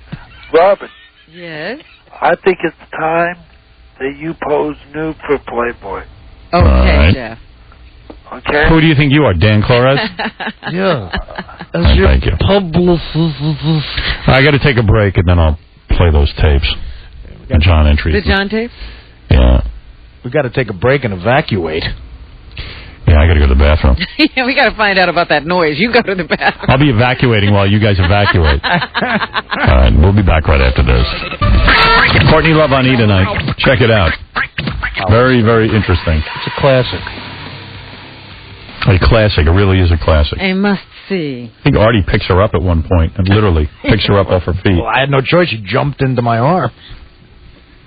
Robin. Yes? I think it's time that you pose nude for Playboy. Okay, right. Jeff. Okay? Who do you think you are, Dan Clores? Yeah. Thank you. I got to take a break, and then I'll play those tapes. The John entries. The John tape? Yeah. We got to take a break and evacuate. Yeah, I got to go to the bathroom. Yeah, we got to find out about that noise. You go to the bathroom. I'll be evacuating while you guys evacuate. All right, we'll be back right after this. Courtney Love on E! tonight. Check it out. Very, very interesting. It's a classic. A classic. It really is a classic. I must see. I think Artie picks her up at one point, and literally picks her up off her feet. Well, I had no choice. She jumped into my arm.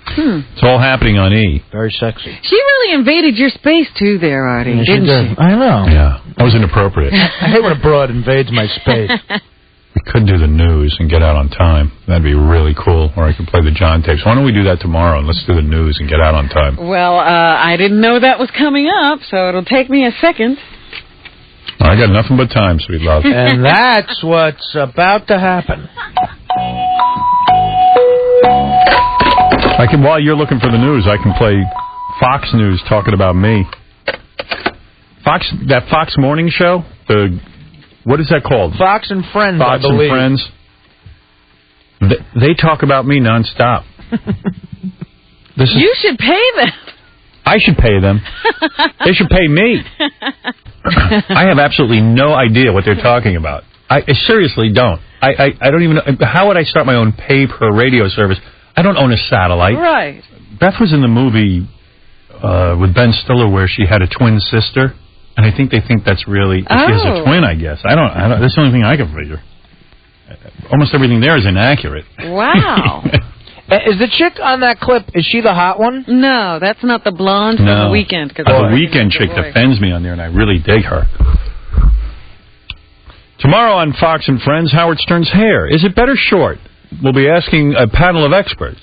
It's all happening on E! Very sexy. She really invaded your space, too, there, Artie, Yeah, didn't she? I know. Yeah, that was inappropriate. I hate when a broad invades my space. We could do the news and get out on time. That'd be really cool. Or I could play the John tapes. Why don't we do that tomorrow, and let's do the news and get out on time. Well, I didn't know that was coming up, so it'll take me a second. I got nothing but time, sweet love. And that's what's about to happen. While you're looking for the news, I can play Fox News talking about me. That Fox Morning Show, what is that called? Fox and Friends, Fox I believe. and Friends. They talk about me nonstop. You should pay them. I should pay them. They should pay me. I have absolutely no idea what they're talking about. I seriously don't. I don't even know. How would I start my own pay-per-radio service? I don't own a satellite. Right. Beth was in the movie with Ben Stiller where she had a twin sister, and I think they think that's really she has a twin. I guess I don't. That's the only thing I can figure. Almost everything there is inaccurate. Wow. Is the chick on that clip? Is she the hot one? No, that's not the blonde from The Weeknd. The Weeknd chick defends me on there, and I really dig her. Tomorrow on Fox and Friends, Howard Stern's hair. Is it better short? We'll be asking a panel of experts.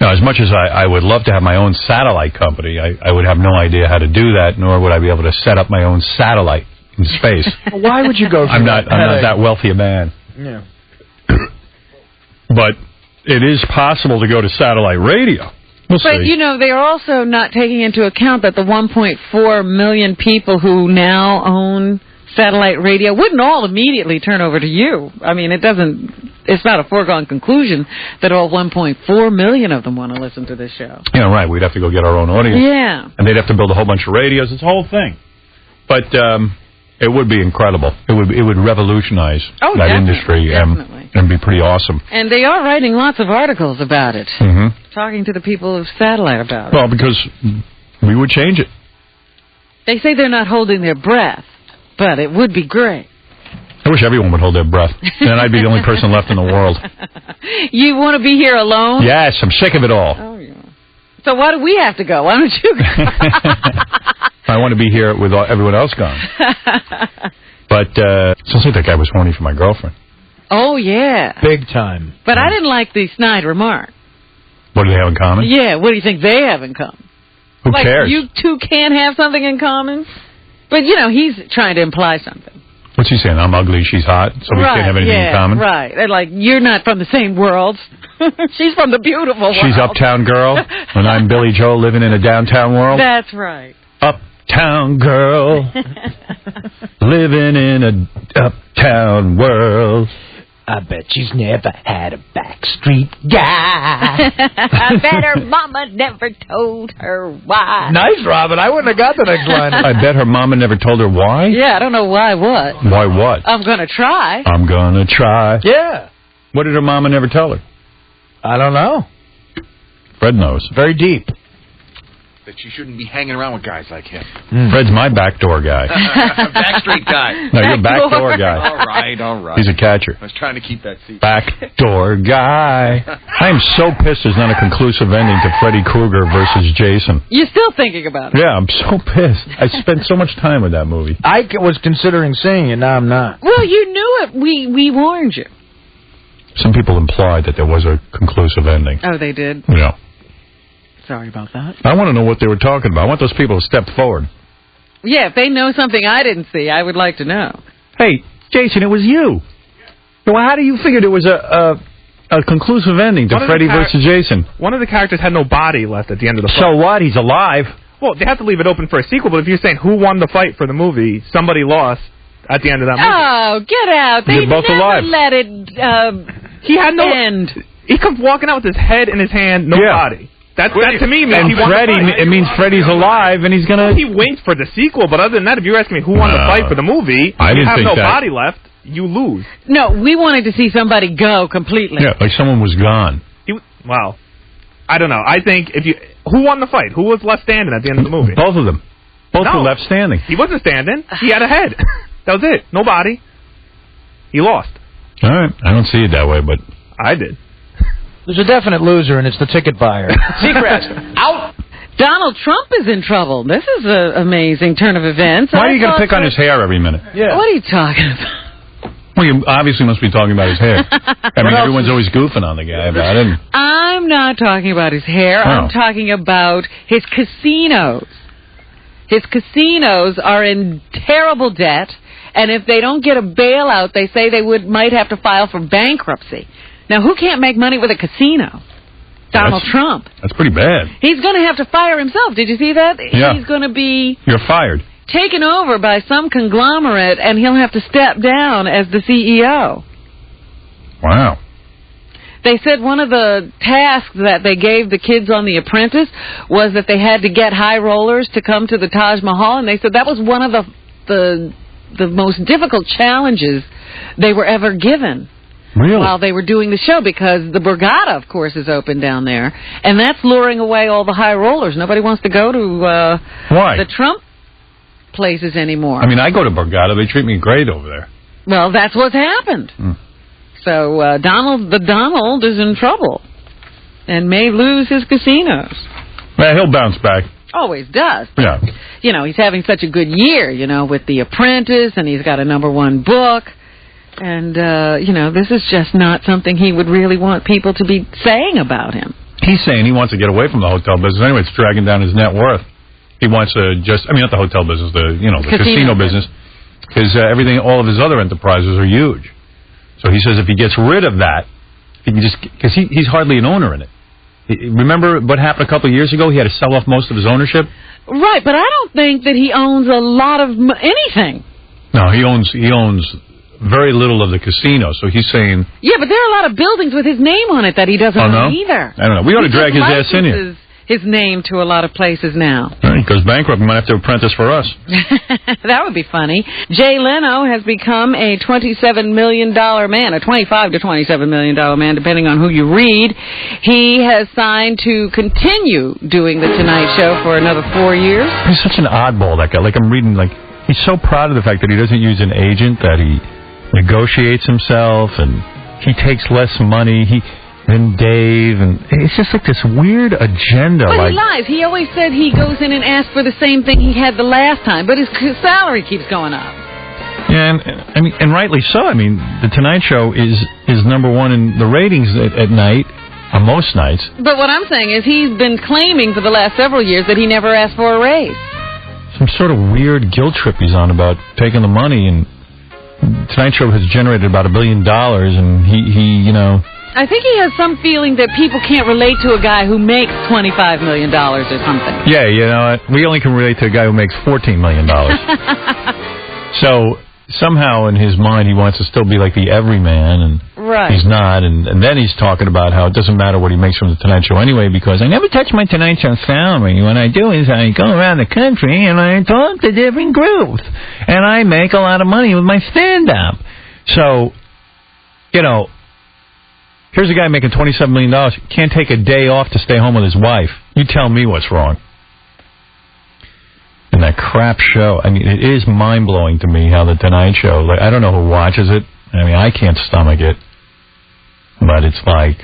Now, as much as I would love to have my own satellite company, I would have no idea how to do that, nor would I be able to set up my own satellite in space. Why would you go for I'm not that wealthy a man. Yeah. But it is possible to go to satellite radio. We'll But, see. you know, they're also not taking into account that the 1.4 million people who now own satellite radio wouldn't all immediately turn over to you. I mean, it's not a foregone conclusion that all 1.4 million of them want to listen to this show. Yeah, right. We'd have to go get our own audience. Yeah. And they'd have to build a whole bunch of radios. It's a whole thing. But it would be incredible. It would revolutionize that industry and be pretty awesome. And they are writing lots of articles about it, talking to the people of satellite about it. Well, because we would change it. They say they're not holding their breath, but it would be great. I wish everyone would hold their breath. Then I'd be the only person left in the world. You want to be here alone? Yes, I'm sick of it all. Oh, yeah. So why do we have to go? Why don't you go? I want to be here with everyone else gone. But sounds like that guy was horny for my girlfriend. Oh, yeah. Big time. But I didn't like the snide remark. What do they have in common? Yeah, what do you think they have in common? Who like, cares? You two can't have something in common? But, you know, he's trying to imply something. What's he saying? I'm ugly, she's hot, so we can't have anything in common? Right. They're like, you're not from the same world. She's from the beautiful world. She's uptown girl, and I'm Billy Joel living in a downtown world? That's right. Uptown girl, living in a uptown world. I bet she's never had a backstreet guy. I bet her mama never told her why. Nice, Robin. I wouldn't have got the next line. I bet her mama never told her why? Yeah, I don't know why what. Why what? I'm going to try. I'm going to try. Yeah. What did her mama never tell her? I don't know. Fred knows. Very deep. That you shouldn't be hanging around with guys like him. Fred's my backdoor guy. Backstreet guy. No, you're a backdoor guy. All right. He's a catcher. I was trying to keep that seat. Backdoor guy. I am so pissed there's not a conclusive ending to Freddy Krueger versus Jason. You're still thinking about it. Yeah, I'm so pissed. I spent so much time with that movie. I was considering seeing it, now I'm not. Well, you knew it. We warned you. Some people implied that there was a conclusive ending. Oh, they did? Yeah. Sorry about that. I want to know what they were talking about. I want those people to step forward. Yeah, if they know something I didn't see, I would like to know. Hey, Jason, it was you. Well, how do you figure there was a conclusive ending to Freddy versus Jason? One of the characters had no body left at the end of the fight. So what? He's alive. Well, they have to leave it open for a sequel, but if you're saying who won the fight for the movie, somebody lost at the end of that movie. Oh, get out. They They're both never alive. let it he had no end. He comes walking out with his head in his hand, no body. That to me means he won Freddy, the fight. it means Freddy's alive and he's gonna. He winked for the sequel, but other than that, if you're asking me who won the fight for the movie, I you didn't have think no that. body left, you lose. No, we wanted to see somebody go completely. Yeah, like someone was gone. Wow. I don't know. I think who won the fight? Who was left standing at the end of the movie? Both of them. Both were left standing. He wasn't standing. He had a head. That was it. No body. He lost. All right. I don't see it that way, but I did. There's a definite loser, and it's the ticket buyer. Seacrest, out! Donald Trump is in trouble. This is an amazing turn of events. why are you going to pick on his hair every minute? Yeah. What are you talking about? Well, you obviously must be talking about his hair. I mean, everyone's always goofing on the guy about it. I'm not talking about his hair. I'm talking about his casinos. His casinos are in terrible debt, and if they don't get a bailout, they say they might have to file for bankruptcy. Now, who can't make money with a casino? Donald Trump. That's pretty bad. He's going to have to fire himself. Did you see that? Yeah. He's going to be You're fired. taken over by some conglomerate, and he'll have to step down as the CEO. Wow. They said one of the tasks that they gave the kids on The Apprentice was that they had to get high rollers to come to the Taj Mahal, and they said that was one of the most difficult challenges they were ever given. Really? While they were doing the show, because the Borgata, of course, is open down there, and that's luring away all the high rollers. Nobody wants to go to Why? the Trump places anymore. I mean, I go to Borgata. They treat me great over there. Well, that's what's happened. So Donald is in trouble and may lose his casinos. Well, he'll bounce back. Always does. Yeah. You know, he's having such a good year, you know, with The Apprentice, and he's got a #1 book. And, you know, this is just not something he would really want people to be saying about him. He's saying he wants to get away from the hotel business. Anyway, it's dragging down his net worth. He wants to not the hotel business, the casino business. Because all of his other enterprises are huge. So he says if he gets rid of that, he can just, because he's hardly an owner in it. Remember what happened a couple of years ago? He had to sell off most of his ownership. Right, but I don't think that he owns a lot of anything. No, he owns very little of the casino. So he's saying. Yeah, but there are a lot of buildings with his name on it that he doesn't own either. I don't know. We ought to drag his ass in here. His name to a lot of places now. He goes bankrupt. We might have to apprentice for us. That would be funny. Jay Leno has become a $27 million man, a $25 to $27 million man, depending on who you read. He has signed to continue doing The Tonight Show for another 4 years. He's such an oddball, that guy. Like, I'm reading, like, he's so proud of the fact that he doesn't use an agent, that he negotiates himself, and he takes less money. Than Dave, and it's just like this weird agenda. But he lies. He always said he goes in and asks for the same thing he had the last time, but his salary keeps going up. Yeah, and rightly so. I mean, The Tonight Show is number one in the ratings at night, on most nights. But what I'm saying is he's been claiming for the last several years that he never asked for a raise. Some sort of weird guilt trip he's on about taking the money, and Tonight Show has generated about $1 billion, and he I think he has some feeling that people can't relate to a guy who makes $25 million or something. Yeah, you know, we only can relate to a guy who makes $14 million. So somehow in his mind he wants to still be like the everyman, and he's not. And then he's talking about how it doesn't matter what he makes from The Tonight Show anyway, because I never touch my Tonight Show salary. What I do is I go around the country and I talk to different groups, and I make a lot of money with my stand-up. So, you know, here's a guy making $27 million, can't take a day off to stay home with his wife. You tell me what's wrong. And that crap show, I mean, it is mind-blowing to me how The Tonight Show, like, I don't know who watches it. I mean, I can't stomach it. But it's like,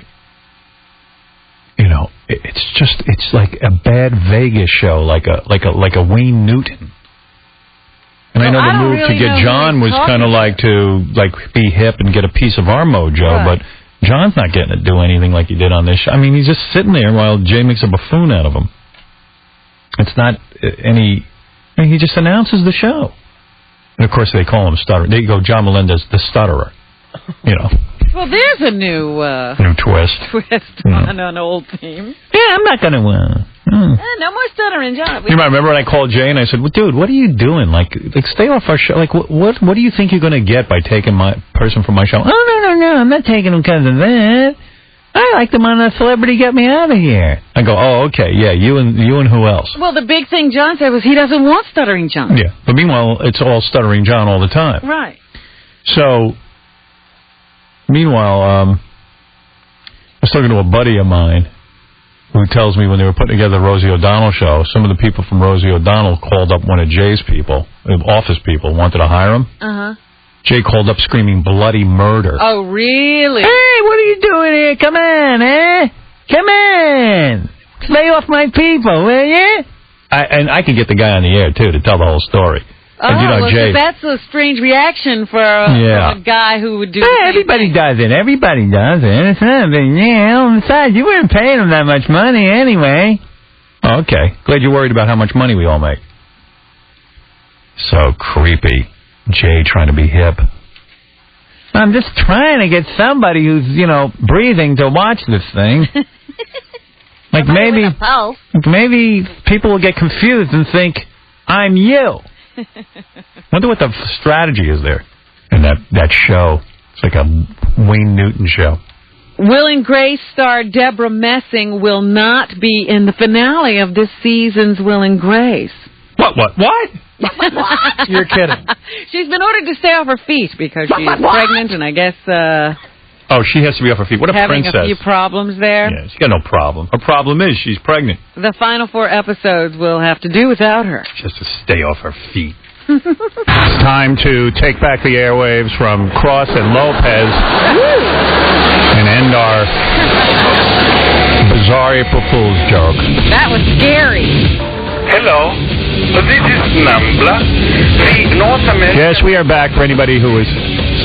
you know, it's like a bad Vegas show, like a Wayne Newton. And I know the move to get John was kind of like to be hip and get a piece of our mojo, but John's not getting to do anything like he did on this show. I mean, he's just sitting there while Jay makes a buffoon out of him. It's not any... I mean, he just announces the show. And, of course, they call him Stutterer. There you go, John Melendez, the Stutterer. You know. Well, there's a new twist. On an old theme. Yeah, I'm not going to... no more stuttering, John. You might remember when I called Jay and I said, well, dude, what are you doing? Like stay off our show. Like, what do you think you're going to get by taking my person from my show? Oh, no, I'm not taking him because of that. I liked him on a Celebrity Get Me Out of Here. I go, oh, okay, yeah, you and who else? Well, the big thing John said was he doesn't want Stuttering John. Yeah, but meanwhile, it's all Stuttering John all the time. Right. So, meanwhile, I was talking to a buddy of mine who tells me when they were putting together the Rosie O'Donnell show, some of the people from Rosie O'Donnell called up one of Jay's people, office people, wanted to hire him. Uh-huh. Jay called up screaming bloody murder. Oh, really? Hey, what are you doing here? Come on, eh? Come on. Lay off my people, will you? And I could get the guy on the air, too, to tell the whole story. And, you know, well, Jay, that's a strange reaction for a guy who would do everybody does it. Everybody does it. It's nothing. Yeah, besides, you weren't paying them that much money anyway. Oh, okay. Glad you're worried about how much money we all make. So creepy. Jay trying to be hip. I'm just trying to get somebody who's, you know, breathing to watch this thing. Like maybe people will get confused and think, I'm you. Wonder what the strategy is there in that show. It's like a Wayne Newton show. Will and Grace star Deborah Messing will not be in the finale of this season's Will and Grace. What? You're kidding. She's been ordered to stay off her feet because she's pregnant, and I guess... oh, she has to be off her feet. What a princess. Having a few problems there. Yeah, she's got no problem. Her problem is she's pregnant. The final 4 episodes will have to do without her. She has to stay off her feet. It's time to take back the airwaves from Cross and Lopez and end our bizarre April Fool's joke. That was scary. Hello, this is Nambla, the North American... Yes, we are back for anybody who is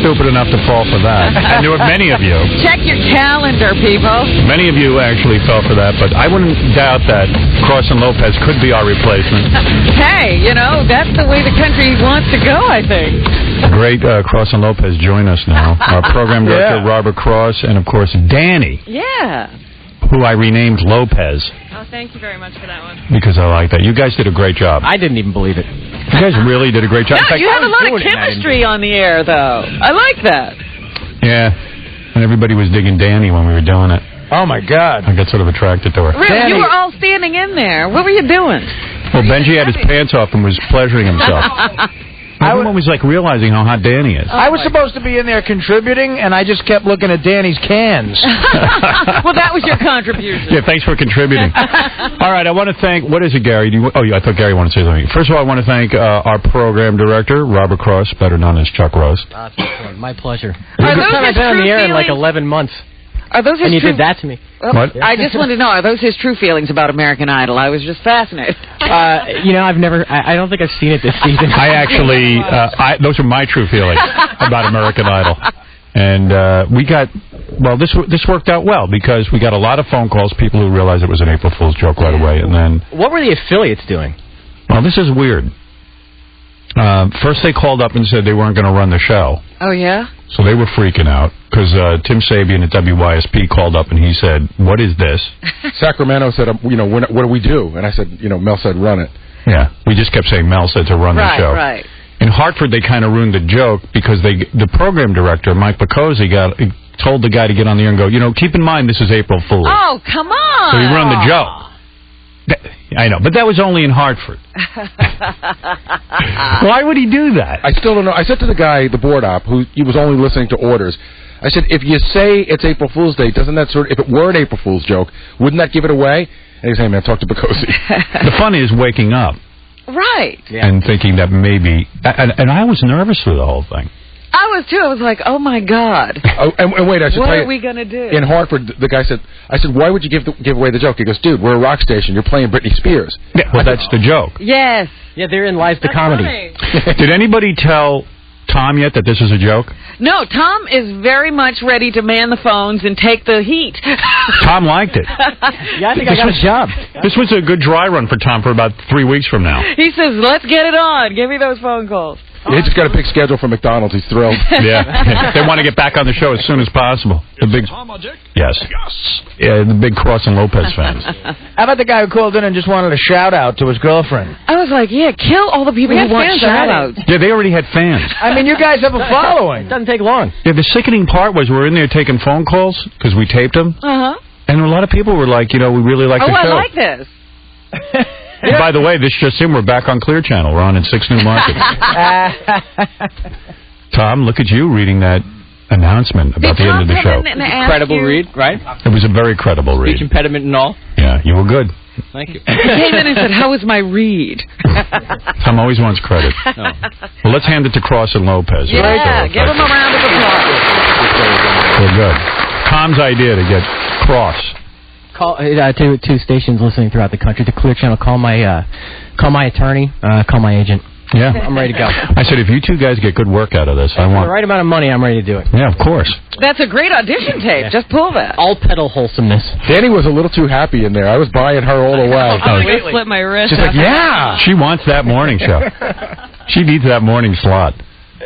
stupid enough to fall for that. And there were many of you. Check your calendar, people. Many of you actually fell for that, but I wouldn't doubt that Cross and Lopez could be our replacement. Hey, you know, that's the way the country wants to go, I think. Great Cross and Lopez join us now. Our program director, Robert Cross, and, of course, Danny. Yeah. who I renamed Lopez Oh, thank you very much for that one. because I like that. You guys did a great job. I didn't even believe it. You guys really did a great job. In No, fact, you have a lot of chemistry on the air, though. I like that. yeah, and everybody was digging Danny when we were doing it. Oh, my God. I got sort of attracted to her. Really, you were all standing in there. What were you doing? Well, Benji had his pants off and was pleasuring himself. Everyone was like realizing how hot Danny is. I was supposed to be in there contributing, and I just kept looking at Danny's cans. Well, that was your contribution. Yeah, thanks for contributing. All right, I want to thank, what is it, Gary? I thought Gary wanted to say something. First of all, I want to thank our program director, Robert Cross, better known as Chuck Rose. My pleasure. Are those I've his been on true the air in like feelings? 11 months. Are those his And you true... did that to me. What? I just wanted to know, are those his true feelings about American Idol? I was just fascinated. I've never, I don't think I've seen it this season. I actually, those are my true feelings about American Idol. And we got, well, this worked out well because we got a lot of phone calls, people who realized it was an April Fool's joke right away. And then, What were the affiliates doing? well, this is weird. First they called up and said they weren't going to run the show. Oh, yeah? So they were freaking out because Tim Sabian at WYSP called up and he said, what is this? Sacramento said, what do we do? And I said, Mel said, run it. Yeah, we just kept saying Mel said to run the show. Right. In Hartford, they kind of ruined the joke because the program director, Mike Picozzi, told the guy to get on the air and go, keep in mind this is April Fool's. Oh, come on. So he ruined the joke. I know, but that was only in Hartford. Why would he do that? I still don't know. I said to the guy, the board op, who he was only listening to orders, I said, if you say it's April Fool's Day, doesn't that if it were an April Fool's joke, wouldn't that give it away? And he's saying, man, talk to Picozzi. The fun is waking up. Right. And thinking that maybe, and I was nervous through the whole thing. I was, too. I was like, oh, my God. Oh, and wait, I should what tell you. What are we going to do? In Hartford, the guy said, I said, why would you give away the joke? He goes, dude, we're a rock station. You're playing Britney Spears. Yeah, well, that's the joke. Yes. Yeah, therein lies the comedy. Did anybody tell Tom yet that this is a joke? No, Tom is very much ready to man the phones and take the heat. Tom liked it. Yeah, I think I got a job. This was a good dry run for Tom for about 3 weeks from now. He says, let's get it on. Give me those phone calls. He just got a big schedule for McDonald's. He's thrilled. Yeah. They want to get back on the show as soon as possible. The big, yes. Yeah, the big Cross and Lopez fans. How about the guy who called in and just wanted a shout-out to his girlfriend? I was like, yeah, kill all the people who want shout-outs. Yeah, they already had fans. I mean, you guys have a following. It doesn't take long. Yeah, the sickening part was we're in there taking phone calls because we taped them. Uh-huh. And a lot of people were like, we really like the show. I like this. And by the way, this just in, we're back on Clear Channel. We're on in 6 new markets. Tom, look at you reading that announcement about the end of the show. Credible read, right? It was a very credible read. Speech impediment and all. Yeah, you were good. Thank you. He came in and said, how was my read? Tom always wants credit. Well, let's hand it to Cross and Lopez. Yeah, give him a round of applause. We're good. Tom's idea to get Cross. Call to stations listening throughout the country. The Clear Channel. Call my attorney. Call my agent. Yeah, I'm ready to go. I said, if you two guys get good work out of this, I want the right amount of money. I'm ready to do it. Yeah, of course. That's a great audition tape. Just pull that. All pedal wholesomeness. Danny was a little too happy in there. I was buying her all the way. I'm going to slip my wrist. She's like, yeah. She wants that morning show. She needs that morning slot.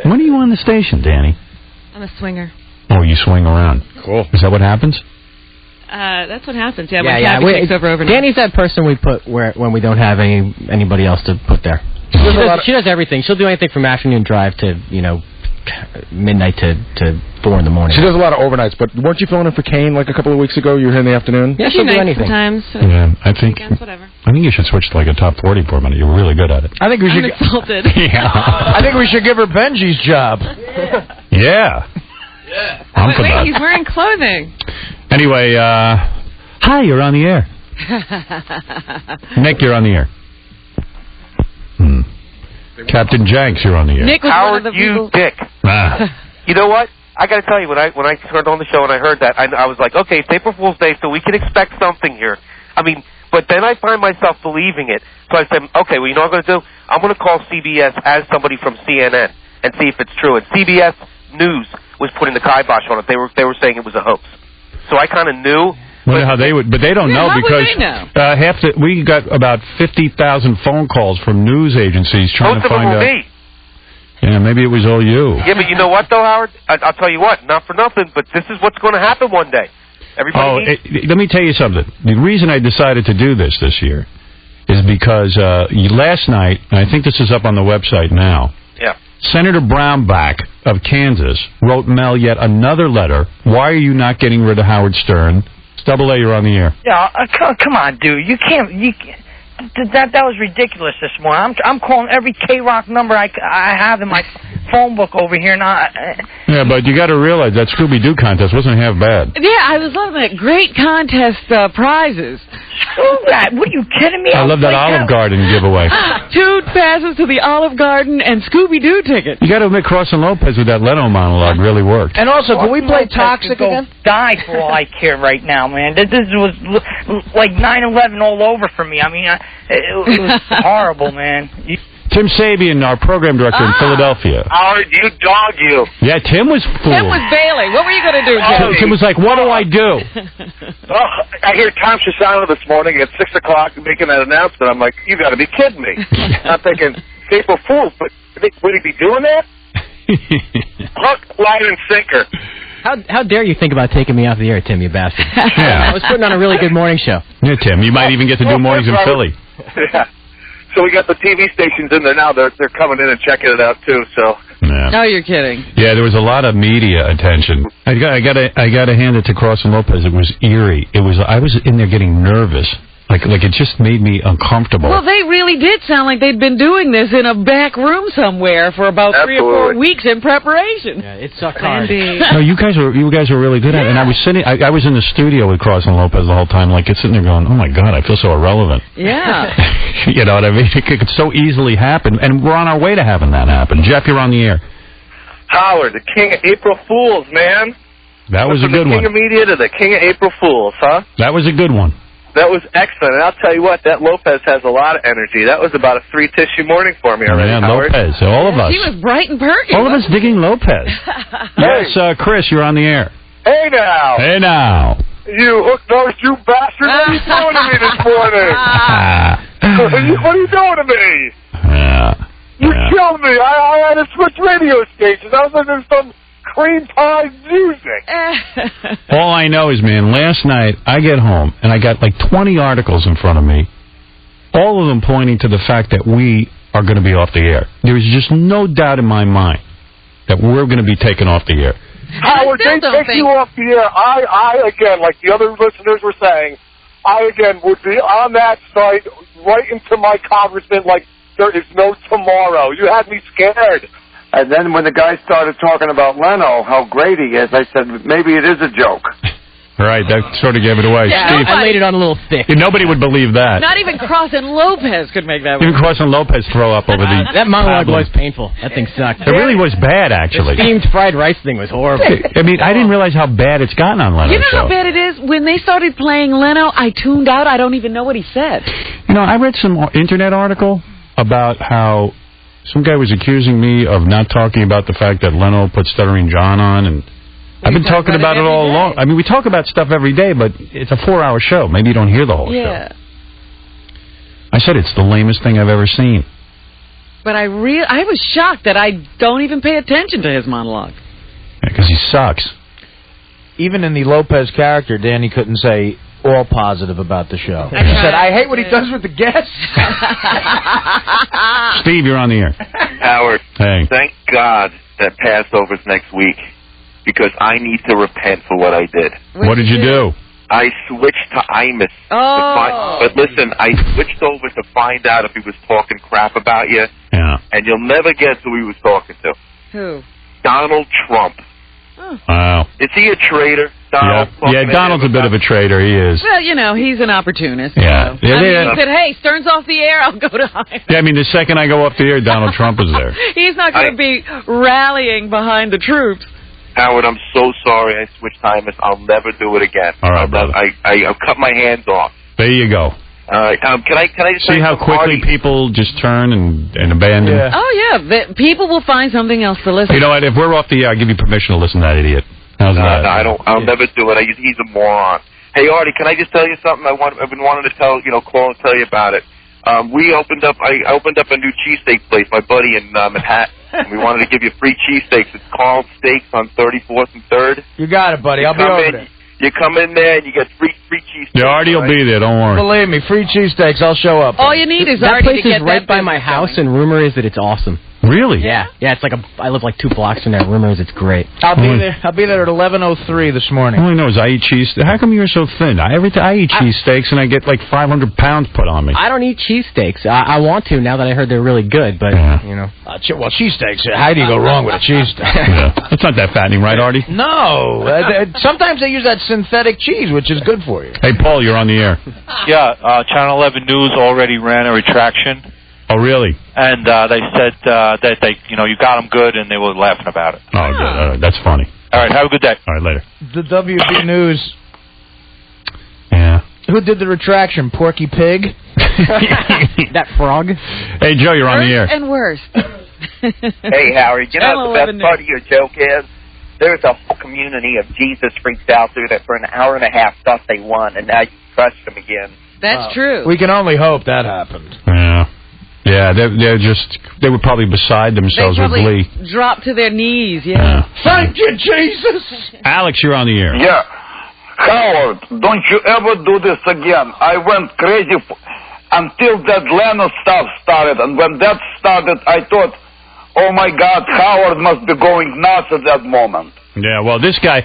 When are you on the station, Danny? I'm a swinger. Oh, you swing around. Cool. Is that what happens? That's what happens. Yeah, when Kathy takes over overnight. Danny's that person we put when we don't have anybody else to put there. She does everything. She'll do anything from afternoon drive to midnight to 4 in the morning. She does a lot of overnights, but weren't you filling in for Kane like a couple of weeks ago? You were here in the afternoon? Yeah, she'll do anything. Sometimes. Yeah, I think. Whatever. I think you should switch to like a top 40 for a minute. You're really good at it. I think we should. I'm insulted. Yeah. I think we should give her Benji's job. Yeah. I'm for that. Wait, he's wearing clothing. Anyway, hi, you're on the air. Nick, you're on the air. Captain Jenks, you're on the air. Nick was Howard, one of the you people. dick. You know what? I got to tell you, when I turned on the show and I heard that, I was like, okay, it's April Fool's Day, so we can expect something here. I mean, but then I find myself believing it. So I said, okay, well, you know what I'm going to do? I'm going to call CBS as somebody from CNN and see if it's true. And CBS News was putting the kibosh on it. They were saying it was a hoax. So I kind of knew. Wonder how they would, but they don't know how because would they know? we got about 50,000 phone calls from news agencies trying Most to of them find were out. me. Yeah, maybe it was all you. Yeah, but you know what, though, Howard? I'll tell you what, not for nothing, but this is what's going to happen one day. Everybody let me tell you something. The reason I decided to do this year is because last night, and I think this is up on the website now, Senator Brownback of Kansas wrote Mel yet another letter. Why are you not getting rid of Howard Stern? Double A, you're on the air. Yeah, come on, dude. You can't. That was ridiculous this morning. I'm calling every K-Rock number I have in my phone book over here now. Yeah, but you got to realize that Scooby-Doo contest wasn't half bad. Yeah, I was loving it. Great contest prizes. Screw that. What, are you kidding me? I love that Olive Garden giveaway. 2 passes to the Olive Garden and Scooby-Doo tickets. You got to admit, Cross and Lopez with that Leno monologue really worked. And also, can we play Toxic again? Die for all I care right now, man. This was like 9/11 all over for me. I mean, it was horrible, man. Tim Sabian, our program director in Philadelphia. Howard, you. Yeah, Tim was fooled. Tim was Bailey. What were you going to do, Tim? Tim was like, what do I do? I hear Tom Chisano this morning at 6 o'clock making that announcement. I'm like, you got to be kidding me. I'm thinking, April Fool's, but would he be doing that? Hook, line, and sinker. How dare you think about taking me off the air, Tim, you bastard. Yeah. I was putting on a really good morning show. Yeah, Tim, you might even get to do mornings in Philly. Yeah. So we got the TV stations in there now. They're coming in and checking it out, too, so... Yeah. No, you're kidding. Yeah, there was a lot of media attention. I gotta hand it to Cross and Lopez. It was eerie. I was in there getting nervous. Like it just made me uncomfortable. Well, they really did sound like they'd been doing this in a back room somewhere for about 3 or 4 weeks in preparation. Yeah, it sucked hard. No, you guys were really good at it. And I was I was in the studio with Cross and Lopez the whole time, like sitting there going, oh my God, I feel so irrelevant. Yeah. You know what I mean? It could so easily happen, and we're on our way to having that happen. Jeff, you're on the air. Howard, the king of April Fools, man. That was a good one. From the king of media to the king of April Fools, huh? That was a good one. That was excellent, and I'll tell you what, that Lopez has a lot of energy. That was about a 3-tissue morning for me already, Howard. Lopez, all of us. He was bright and perky. All of us digging Lopez. Yes, Chris, you're on the air. Hey, now. Hey, now. You hook-nosed, you bastard. What are you doing to me this morning? What are you doing to me? You killed me. I had to switch radio stations. I was listening to some cream pie music. All I know is, man, last night I get home and I got like 20 articles in front of me, all of them pointing to the fact that we are going to be off the air. There is just no doubt in my mind that we're going to be taken off the air. Howard, they take you off the air. I again, like the other listeners were saying, I again would be on that site right into my congressman like there is no tomorrow. You had me scared. And then when the guy started talking about Leno, how great he is, I said, maybe it is a joke. Right, that sort of gave it away. Yeah, Steve, I laid it on a little thick. Nobody would believe that. Not even Cross and Lopez could make that Even one. Cross and Lopez throw up over the... That monologue was painful. That thing sucked. It really was bad, actually. The steamed fried rice thing was horrible. I mean, I didn't realize how bad it's gotten on Leno's You know show. how bad it is? When they started playing Leno, I tuned out. I don't even know what he said. You know, I read some internet article about how some guy was accusing me of not talking about the fact that Leno put Stuttering John on, and I've been talking about it all along. I mean, we talk about stuff every day, but it's a 4-hour show. Maybe you don't hear the whole show. I said it's the lamest thing I've ever seen. But I was shocked that I don't even pay attention to his monologue. Yeah, because he sucks. Even in the Lopez character, Danny couldn't say all positive about the show. He said, I hate what he does with the guests. Steve, you're on the air. Howard, hey. Thank God that Passover's next week, because I need to repent for what I did. What did you do? I switched to Imus. But listen, I switched over to find out if he was talking crap about you. Yeah. And you'll never guess who he was talking to. Who? Donald Trump. Wow. Is he a traitor? Donald Donald's a bit of a traitor. He is. Well, you know, he's an opportunist. Yeah. So. I mean, he said, hey, Stern's off the air, I'll go to Imus. Yeah, I mean, the second I go off the air, Donald Trump is there. He's not going to be rallying behind the troops. Howard, I'm so sorry I switched Imus. I'll never do it again. All right, brother. I'll cut my hands off. There you go. All right. Can I just see how quickly people just turn and abandon? Yeah. Oh, yeah. People will find something else to listen to. You know what? If we're off the air, I'll give you permission to listen to that idiot. How's that? No, I don't. I'll never do it. He's a moron. Hey, Artie, can I just tell you something? I've been wanting to call and tell you about it. I opened up a new cheesesteak place, my buddy in Manhattan. And we wanted to give you free cheesesteaks. It's Carl's Steaks on 34th and 3rd. You got it, buddy. I'll be over there. You come in there and you get free cheesesteaks. Yeah, Artie will be there. Don't worry. Believe me, free cheesesteaks. I'll show up. All you need is that Artie place to get is right that by my business house, going. and rumor is that it's awesome. Really? Yeah. It's like I live like 2 blocks from there. Rumor is it's great. I'll be there. I'll be there at 11:03 this morning. All I know is I eat cheese. How come you're so thin? I eat cheesesteaks and I get like 500 pounds put on me. I don't eat cheesesteaks. I want to now that I heard they're really good, but you know. Well, cheesesteaks. How do you go wrong with a cheesesteak? Yeah. It's not that fattening, right, Artie? No. Sometimes they use that synthetic cheese, which is good for you. Hey, Paul, you're on the air. Yeah, Channel 11 News already ran a retraction. Oh, really? And they said that they, you got them good, and they were laughing about it. Oh, good. All right, that's funny. All right, have a good day. All right, later. The WB News. Yeah. Who did the retraction? Porky Pig? That frog? Hey, Joe, you're on the air. And worse. Hey, Howard, you know what the best part of your joke is? There's a whole community of Jesus freaks out there that for an hour and a half thought they won, and now you crushed them again. That's true. We can only hope that happened. Yeah. Yeah, they were probably beside themselves They with probably glee. dropped to their knees, yeah. Thank you, Jesus! Alex, you're on the air. Yeah. Howard, don't you ever do this again. I went crazy until that Leno stuff started. And when that started, I thought, oh, my God, Howard must be going nuts at that moment. Yeah, well, this guy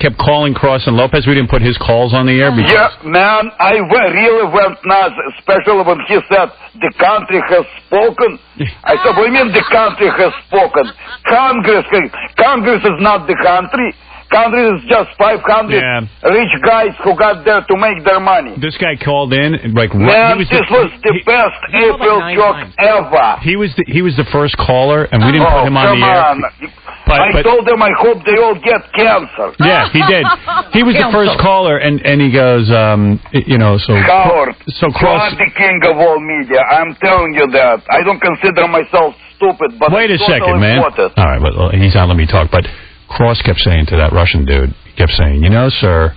kept calling Cross and Lopez. We didn't put his calls on the air because... Yeah, man, I really went nuts, especially when he said, the country has spoken. I said, what do you mean the country has spoken? Congress is not the country. Country is just 500 rich guys who got there to make their money. This guy called in, like... Man, this was the best April joke ever. He was the first caller, and we didn't put him on the air. I told them I hope they all get cancer. Yeah, he did. He was the first caller, and he goes, so... Howard, so you are the king of all media. I'm telling you that. I don't consider myself stupid, but... Wait a it's second, so man. important. All right, well, he's not letting me talk, but Cross kept saying to that Russian dude, sir,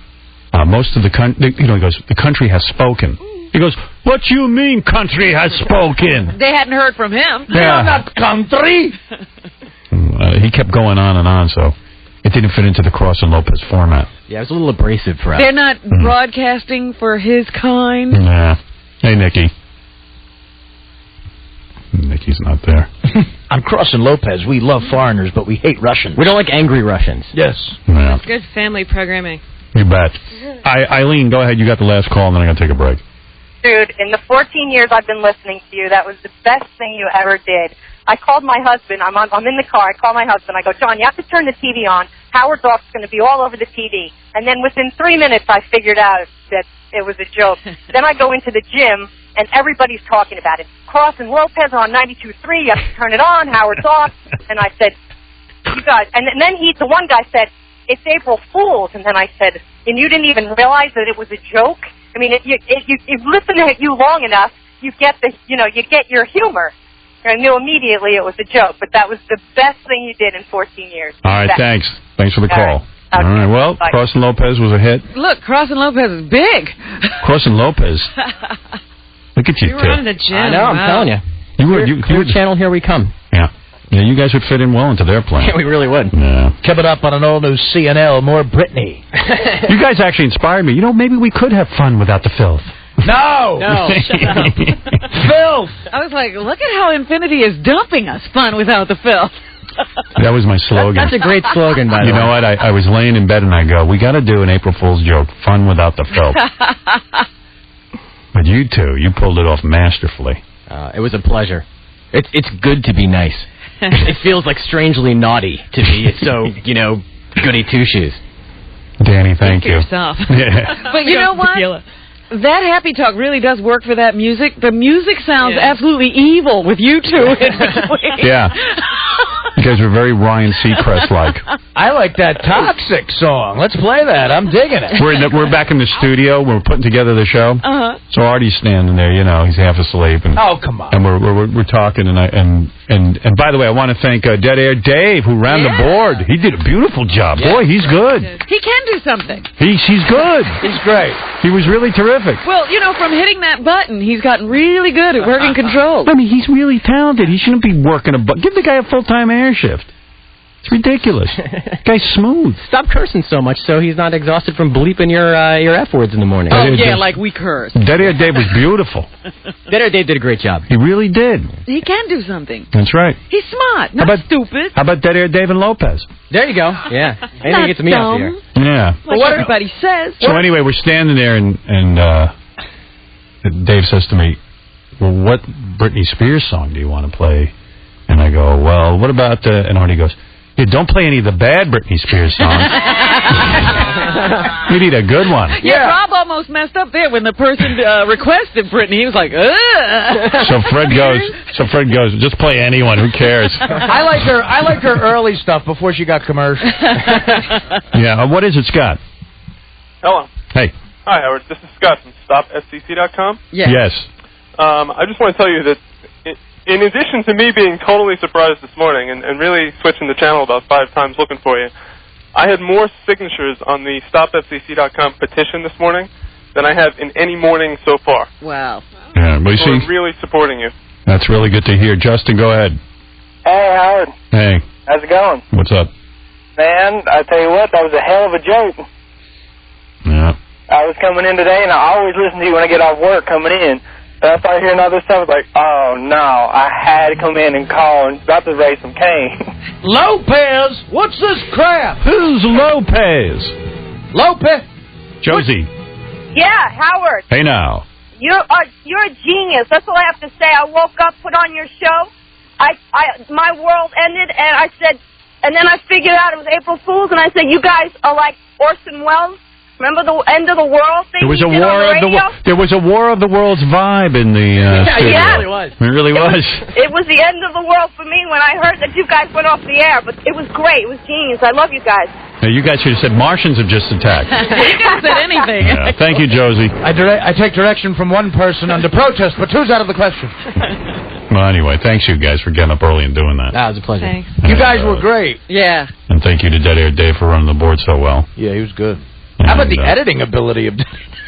most of the country, he goes, the country has spoken. He goes, what do you mean country has spoken? They hadn't heard from him. Yeah. You're not country! He kept going on and on, so it didn't fit into the Cross and Lopez format. Yeah, it was a little abrasive for us. They're not broadcasting for his kind. Yeah. Hey, Nikki. Nikki's not there. On Cross and Lopez, we love foreigners, but we hate Russians. We don't like angry Russians. Yes. Yeah. Good family programming. You bet. Eileen, go ahead. You got the last call, and then I'm going to take a break. Dude, in the 14 years I've been listening to you, that was the best thing you ever did. I called my husband. I'm in the car. I call my husband. I go, John, you have to turn the TV on. Howard Rock's going to be all over the TV. And then within 3 minutes, I figured out that it was a joke. Then I go into the gym, and everybody's talking about it. Cross and Lopez are on 92.3. You have to turn it on. Howard's off. And I said, you guys. And then the one guy said, it's April Fool's. And then I said, and you didn't even realize that it was a joke? I mean, if you listen to you long enough, you get you get your humor. I knew immediately it was a joke, but that was the best thing you did in 14 years. All right, thanks. Thanks for the call. Right. Okay. All right, well, Bye. Cross and Lopez was a hit. Look, Cross and Lopez is big. Cross and Lopez. Look at you, You were on the gym. I know, I'm telling you. You were Channel, here we come. Yeah. Yeah, you guys would fit in well into their plan. Yeah, we really would. Yeah. Coming up on an all-new CNL, more Britney. You guys actually inspired me. Maybe we could have fun without the filth. No! Shut up. Filth! I was like, look at how Infinity is dumping us. Fun without the filth. That was my slogan. That's a great slogan, by the way. You know what? I was laying in bed and I go, we got to do an April Fool's joke, fun without the filth. But you two, you pulled it off masterfully. It was a pleasure. It's good to be nice. It feels like strangely naughty to be so, goody two-shoes. Danny, thank you. Yourself. Yeah. But you know what? That happy talk really does work for that music. The music sounds absolutely evil with you two in between. Yeah. You guys were very Ryan Seacrest-like. I like that Toxic song. Let's play that. I'm digging it. We're back in the studio. We're putting together the show. Uh-huh. So Artie's standing there. He's half asleep. And, oh, come on. And we're talking. And by the way, I want to thank Dead Air Dave, who ran the board. He did a beautiful job. Yeah. Boy, he's good. He can do something. He's good. He's great. He was really terrific. Well, from hitting that button, he's gotten really good at working controls. I mean, he's really talented. He shouldn't be working a button. Give the guy a full-time air shift. It's ridiculous. Guy's smooth. Stop cursing so much so he's not exhausted from bleeping your F words in the morning. Oh, yeah, like we curse. Dead Air Dave was beautiful. Dead Air Dave did a great job. He really did. He can do something. That's right. He's smart, not stupid. How about Dead Air Dave and Lopez? There you go. Yeah. Anything Not gets me off dumb. here. Yeah. Like what everybody says. So anyway, we're standing there, and Dave says to me, well, what Britney Spears song do you want to play? And I go, well, what about and Artie goes, yeah, don't play any of the bad Britney Spears songs. You need a good one. Yeah, Rob almost messed up there when the person requested Britney. He was like, ugh. So Fred goes, just play anyone. Who cares? I like her early stuff before she got commercial. Yeah. What is it, Scott? Hello. Hey. Hi, Howard. This is Scott from StopFCC.com. Yes. I just want to tell you that in addition to me being totally surprised this morning and really switching the channel about 5 times looking for you, I had more signatures on the StopFCC.com petition this morning than I have in any morning so far. Wow. Yeah, but you So I'm see, really supporting you. that's really good to hear. Justin, go ahead. Hey, Howard. Hey. How's it going? What's up? Man, I tell you what, that was a hell of a joke. Yeah. I was coming in today, and I always listen to you when I get off work coming in. But I started hearing all this stuff. I was like, oh, no, I had to come in and call and about to raise some cane. Lopez, what's this crap? Who's Lopez? Lopez. Josie. Yeah, Howard. Hey now. You're a genius. That's all I have to say. I woke up, put on your show. My world ended, and I said, and then I figured out it was April Fool's, and I said, you guys are like Orson Welles. Remember the end of the world thing? There was a War of the Worlds vibe in the studio. Yeah, it was. It really was. It was the end of the world for me when I heard that you guys went off the air, but it was great. It was genius. I love you guys. Now, you guys should have said Martians have just attacked. You guys said anything. Yeah. Thank you, Josie. I take direction from one person under protest, but two's out of the question. Well, anyway, thanks you guys for getting up early and doing that. That was a pleasure. Thanks. You guys were great. Yeah. And thank you to Dead Air Dave for running the board so well. Yeah, he was good. How about the editing ability of...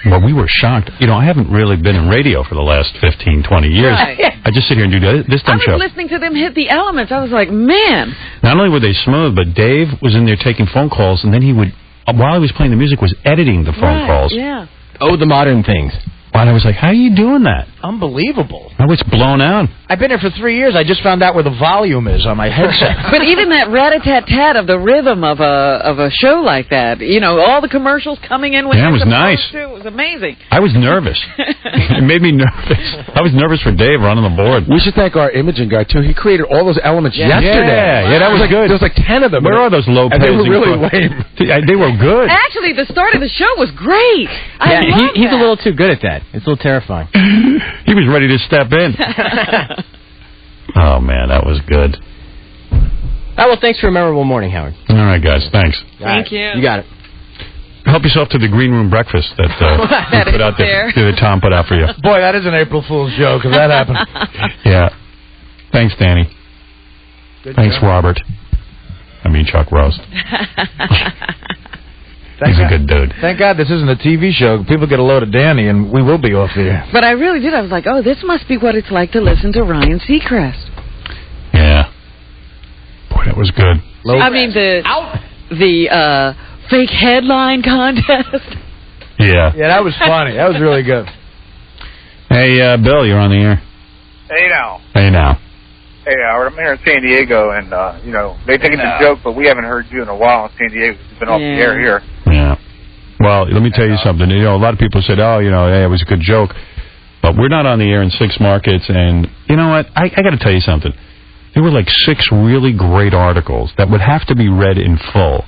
Well, we were shocked. You know, I haven't really been in radio for the last 15, 20 years. Right. I just sit here and do this dumb show. I was listening to them hit the elements. I was like, man. Not only were they smooth, but Dave was in there taking phone calls, and then he would, while he was playing the music, was editing the phone calls. Yeah. Oh, the modern things. And I was like, how are you doing that? Unbelievable. I was blown out. I've been here for 3 years. I just found out where the volume is on my headset. But even that rat-a-tat-tat of the rhythm of a show like that, you know, all the commercials coming in. When Yeah, it was nice. It was amazing. I was nervous. It made me nervous. I was nervous for Dave running the board. We should thank our imaging guy, too. He created all those elements yesterday. Yeah, that was good. There was like 10 of them. Where are those low And they were really lame. They were good. Actually, the start of the show was great. He's a little too good at that. It's a little terrifying. He was ready to step in. Oh, man, that was good. Oh, well, thanks for a memorable morning, Howard. All right, guys, thanks. Thank you. You got it. Help yourself to the green room breakfast that we put out there. That Tom put out for you. Boy, that is an April Fool's joke if that happened. Yeah. Thanks, Danny. Thanks, Robert. I mean, Chuck Roast. He's a good dude. Thank God this isn't a TV show. People get a load of Danny, and we will be off the air. But I really did. I was like, oh, this must be what it's like to listen to Ryan Seacrest. Yeah. Boy, that was good. I mean, the fake headline contest. Yeah. Yeah, that was funny. That was really good. Hey, Bill, you're on the air. Hey now. Hey, now. Hey, Howard, I'm here in San Diego, and, you know, they think it's a joke, but we haven't heard you in a while in San Diego. You've been off the air here. Yeah. Well, let me tell you something. You know, a lot of people said, oh, you know, hey, it was a good joke. But we're not on the air in 6 markets, and you know what? I got to tell you something. There were like 6 really great articles that would have to be read in full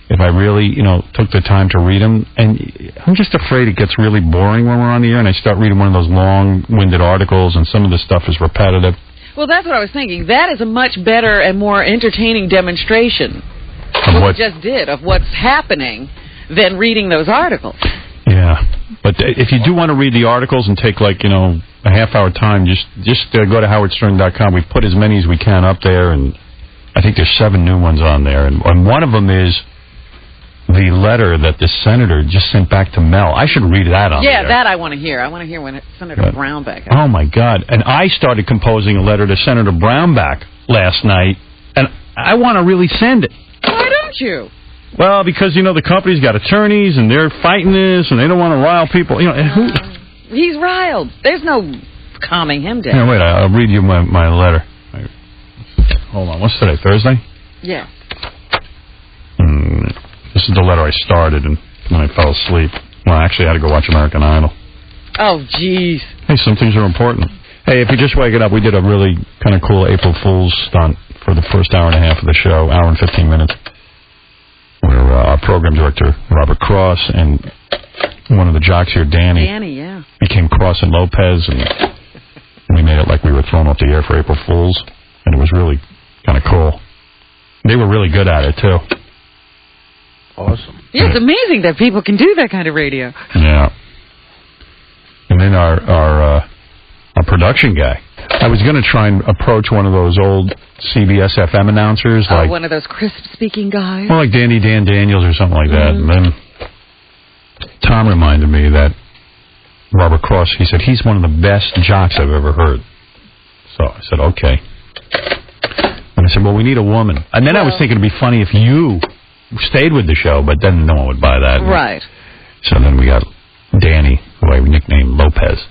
if I really, you know, took the time to read them. And I'm just afraid it gets really boring when we're on the air and I start reading one of those long-winded articles and some of the stuff is repetitive. Well, that's what I was thinking. That is a much better and more entertaining demonstration Of what? we just did of what's happening than reading those articles. Yeah. But if you do want to read the articles and take, like, you know, a half-hour time, just go to howardstern.com. We've put as many as we can up there, and I think there's 7 new ones on there. And one of them is the letter that the senator just sent back to Mel. I should read that on there. That I want to hear. I want to hear when Senator Brownback. Oh, my God. And I started composing a letter to Senator Brownback last night, and I want to really send it. Why don't you? Well, because, the company's got attorneys, and they're fighting this, and they don't want to rile people. He's riled. There's no calming him down. Yeah, wait, I'll read you my letter. Hold on, what's today, Thursday? Yeah. This is the letter I started and when I fell asleep. Well, I actually had to go watch American Idol. Oh, jeez. Hey, some things are important. Hey, if you're just waking up, we did a really kind of cool April Fool's stunt for the first hour and a half of the show, hour and 15 minutes, where our program director, Robert Cross, and one of the jocks here, Danny, yeah, became Cross and Lopez, and we made it like we were thrown off the air for April Fool's, and it was really kind of cool. They were really good at it, too. Awesome. Yeah, it's amazing that people can do that kind of radio. Yeah. And then our production guy. I was going to try and approach one of those old CBS FM announcers. Like one of those crisp-speaking guys? Well, like Dan Daniels or something like that. And then Tom reminded me that Robert Cross, he said, he's one of the best jocks I've ever heard. So I said, okay. And I said, well, we need a woman. And then I was thinking it'd be funny if you stayed with the show, but then no one would buy that. Right. So then we got Danny, who I nicknamed Lopez.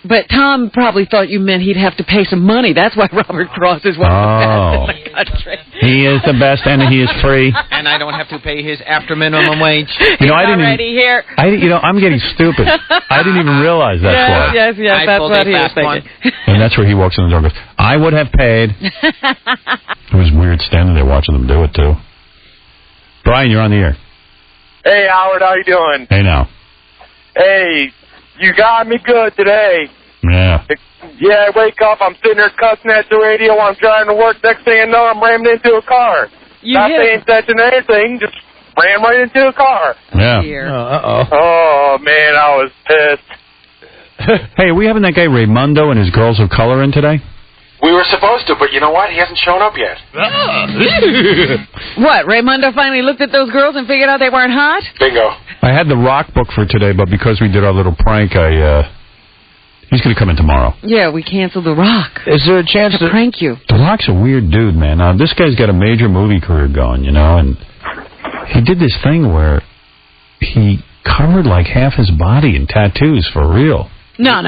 But Tom probably thought you meant he'd have to pay some money. That's why Robert Cross is one of the best in the country. He is the best, and he is free. And I don't have to pay his after minimum wage. I didn't here. I'm getting stupid. I didn't even realize that's why. Yes, that's what he was thinking. And that's where he walks in the door and goes, I would have paid. It was weird standing there watching them do it, too. Brian, you're on the air. Hey, Howard, how you doing? Hey, now. Hey, you got me good today. Yeah. Yeah, I wake up, I'm sitting there cussing at the radio while I'm driving to work. Next thing I know, I'm ramming into a car. Not paying attention to anything, just ran right into a car. Yeah. Oh, man, I was pissed. Hey, are we having that guy Raymundo and his Girls of Color in today? We were supposed to, but you know what? He hasn't shown up yet. What, Raymundo finally looked at those girls and figured out they weren't hot? Bingo. I had the Rock book for today, but because we did our little prank, he's going to come in tomorrow. Yeah, we canceled The Rock. Is there a chance to prank you? The Rock's a weird dude, man. Now, this guy's got a major movie career going, and he did this thing where he covered like half his body in tattoos for real. No.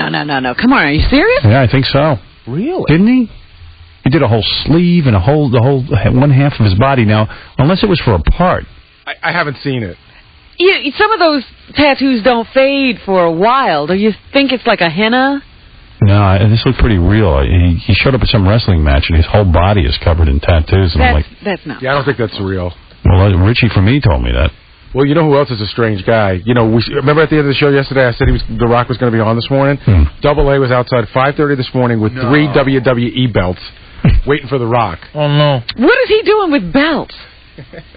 Come on, are you serious? Yeah, I think so. Really? Didn't he? He did a whole sleeve and the whole one half of his body. Now, unless it was for a part. I haven't seen it. Yeah, some of those tattoos don't fade for a while. Do you think it's like a henna? No, this looked pretty real. He showed up at some wrestling match and his whole body is covered in tattoos. And I'm like, that's not. Yeah, I don't think that's real. Well, Richie from me told me that. Well, you know who else is a strange guy? Remember at the end of the show yesterday, I said The Rock was going to be on this morning? Double A was outside 5:30 this morning with 3 WWE belts waiting for The Rock. Oh, no. What is he doing with belts?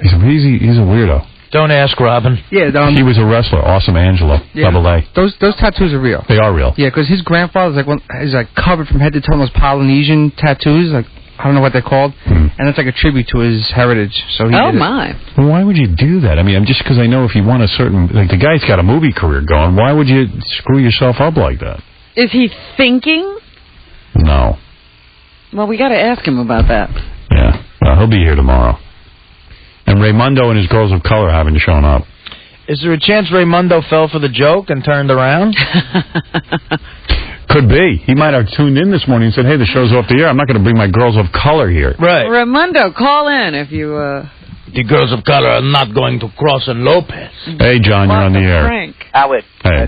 He's a weirdo. Don't ask Robin. Yeah, he was a wrestler, Awesome Angelo, Double A. Those tattoos are real. They are real. Yeah, because his grandfather's is covered from head to toe in those Polynesian tattoos, I don't know what they're called, and it's like a tribute to his heritage. So he did my! Well, why would you do that? I mean, just because I know if you want a certain, like the guy's got a movie career going, why would you screw yourself up like that? Is he thinking? No. Well, we got to ask him about that. Yeah, he'll be here tomorrow. And Raymundo and his Girls of Color haven't shown up. Is there a chance Raymundo fell for the joke and turned around? Could be. He might have tuned in this morning and said, hey, the show's off the air. I'm not going to bring my Girls of Color here. Right. Raymundo, call in if you... The Girls of Color are not going to Cross and Lopez. Hey, John, you're on the air. Frank. Howard, hey.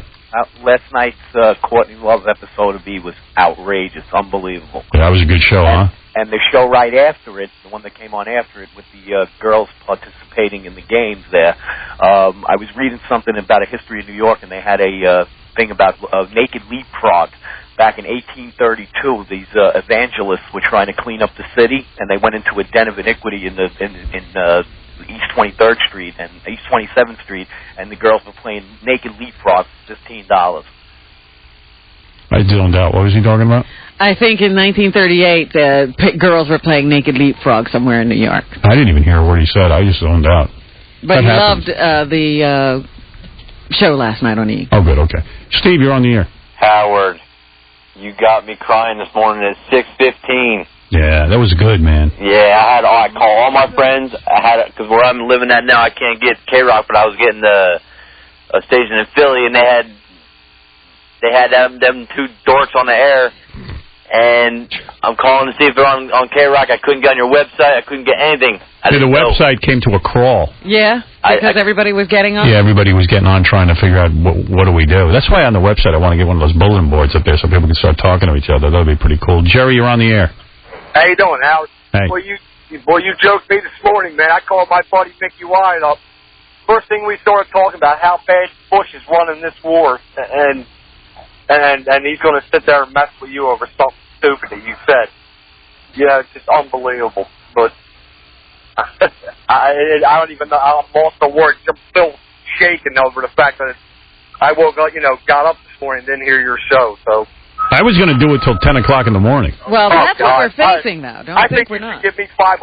Last night's Courtney Love episode of B was outrageous, unbelievable. That was a good show, huh? And the show right after it, the one that came on after it with the girls participating in the games there, I was reading something about a history of New York, and they had a thing about naked leapfrog. Back in 1832, these evangelists were trying to clean up the city, and they went into a den of iniquity in East 23rd Street and East 27th Street, and the girls were playing naked leapfrog for $15. I don't doubt. What was he talking about? I think in 1938, girls were playing naked leapfrog somewhere in New York. I didn't even hear a word he said. I just zoned out. But he loved the show last night on E! Oh, good, okay. Steve, you're on the air. Howard, you got me crying this morning at 6:15. Yeah, that was good, man. Yeah, I call all my friends. Because where I'm living at now, I can't get K-Rock, but I was getting a station in Philly, and they had them two dorks on the air. And I'm calling to see if they're on K-Rock. I couldn't get on your website. I couldn't get anything. The website came to a crawl. Yeah, because everybody was getting on? Yeah, everybody was getting on trying to figure out what do we do. That's why on the website I want to get one of those bulletin boards up there so people can start talking to each other. That would be pretty cool. Jerry, you're on the air. How you doing, Howard? Hey. Boy, you joked me this morning, man. I called my buddy Mickey Wyatt up. First thing we started talking about how bad Bush is running this war, and he's going to sit there and mess with you over something stupid that you said. Yeah, it's just unbelievable. But I don't even know. I'm lost for words. I'm still shaking over the fact that I got up this morning and didn't hear your show. So I was going to do it till 10 o'clock in the morning. Well, that's what we're facing now. Don't I think think we're not. you should give me $500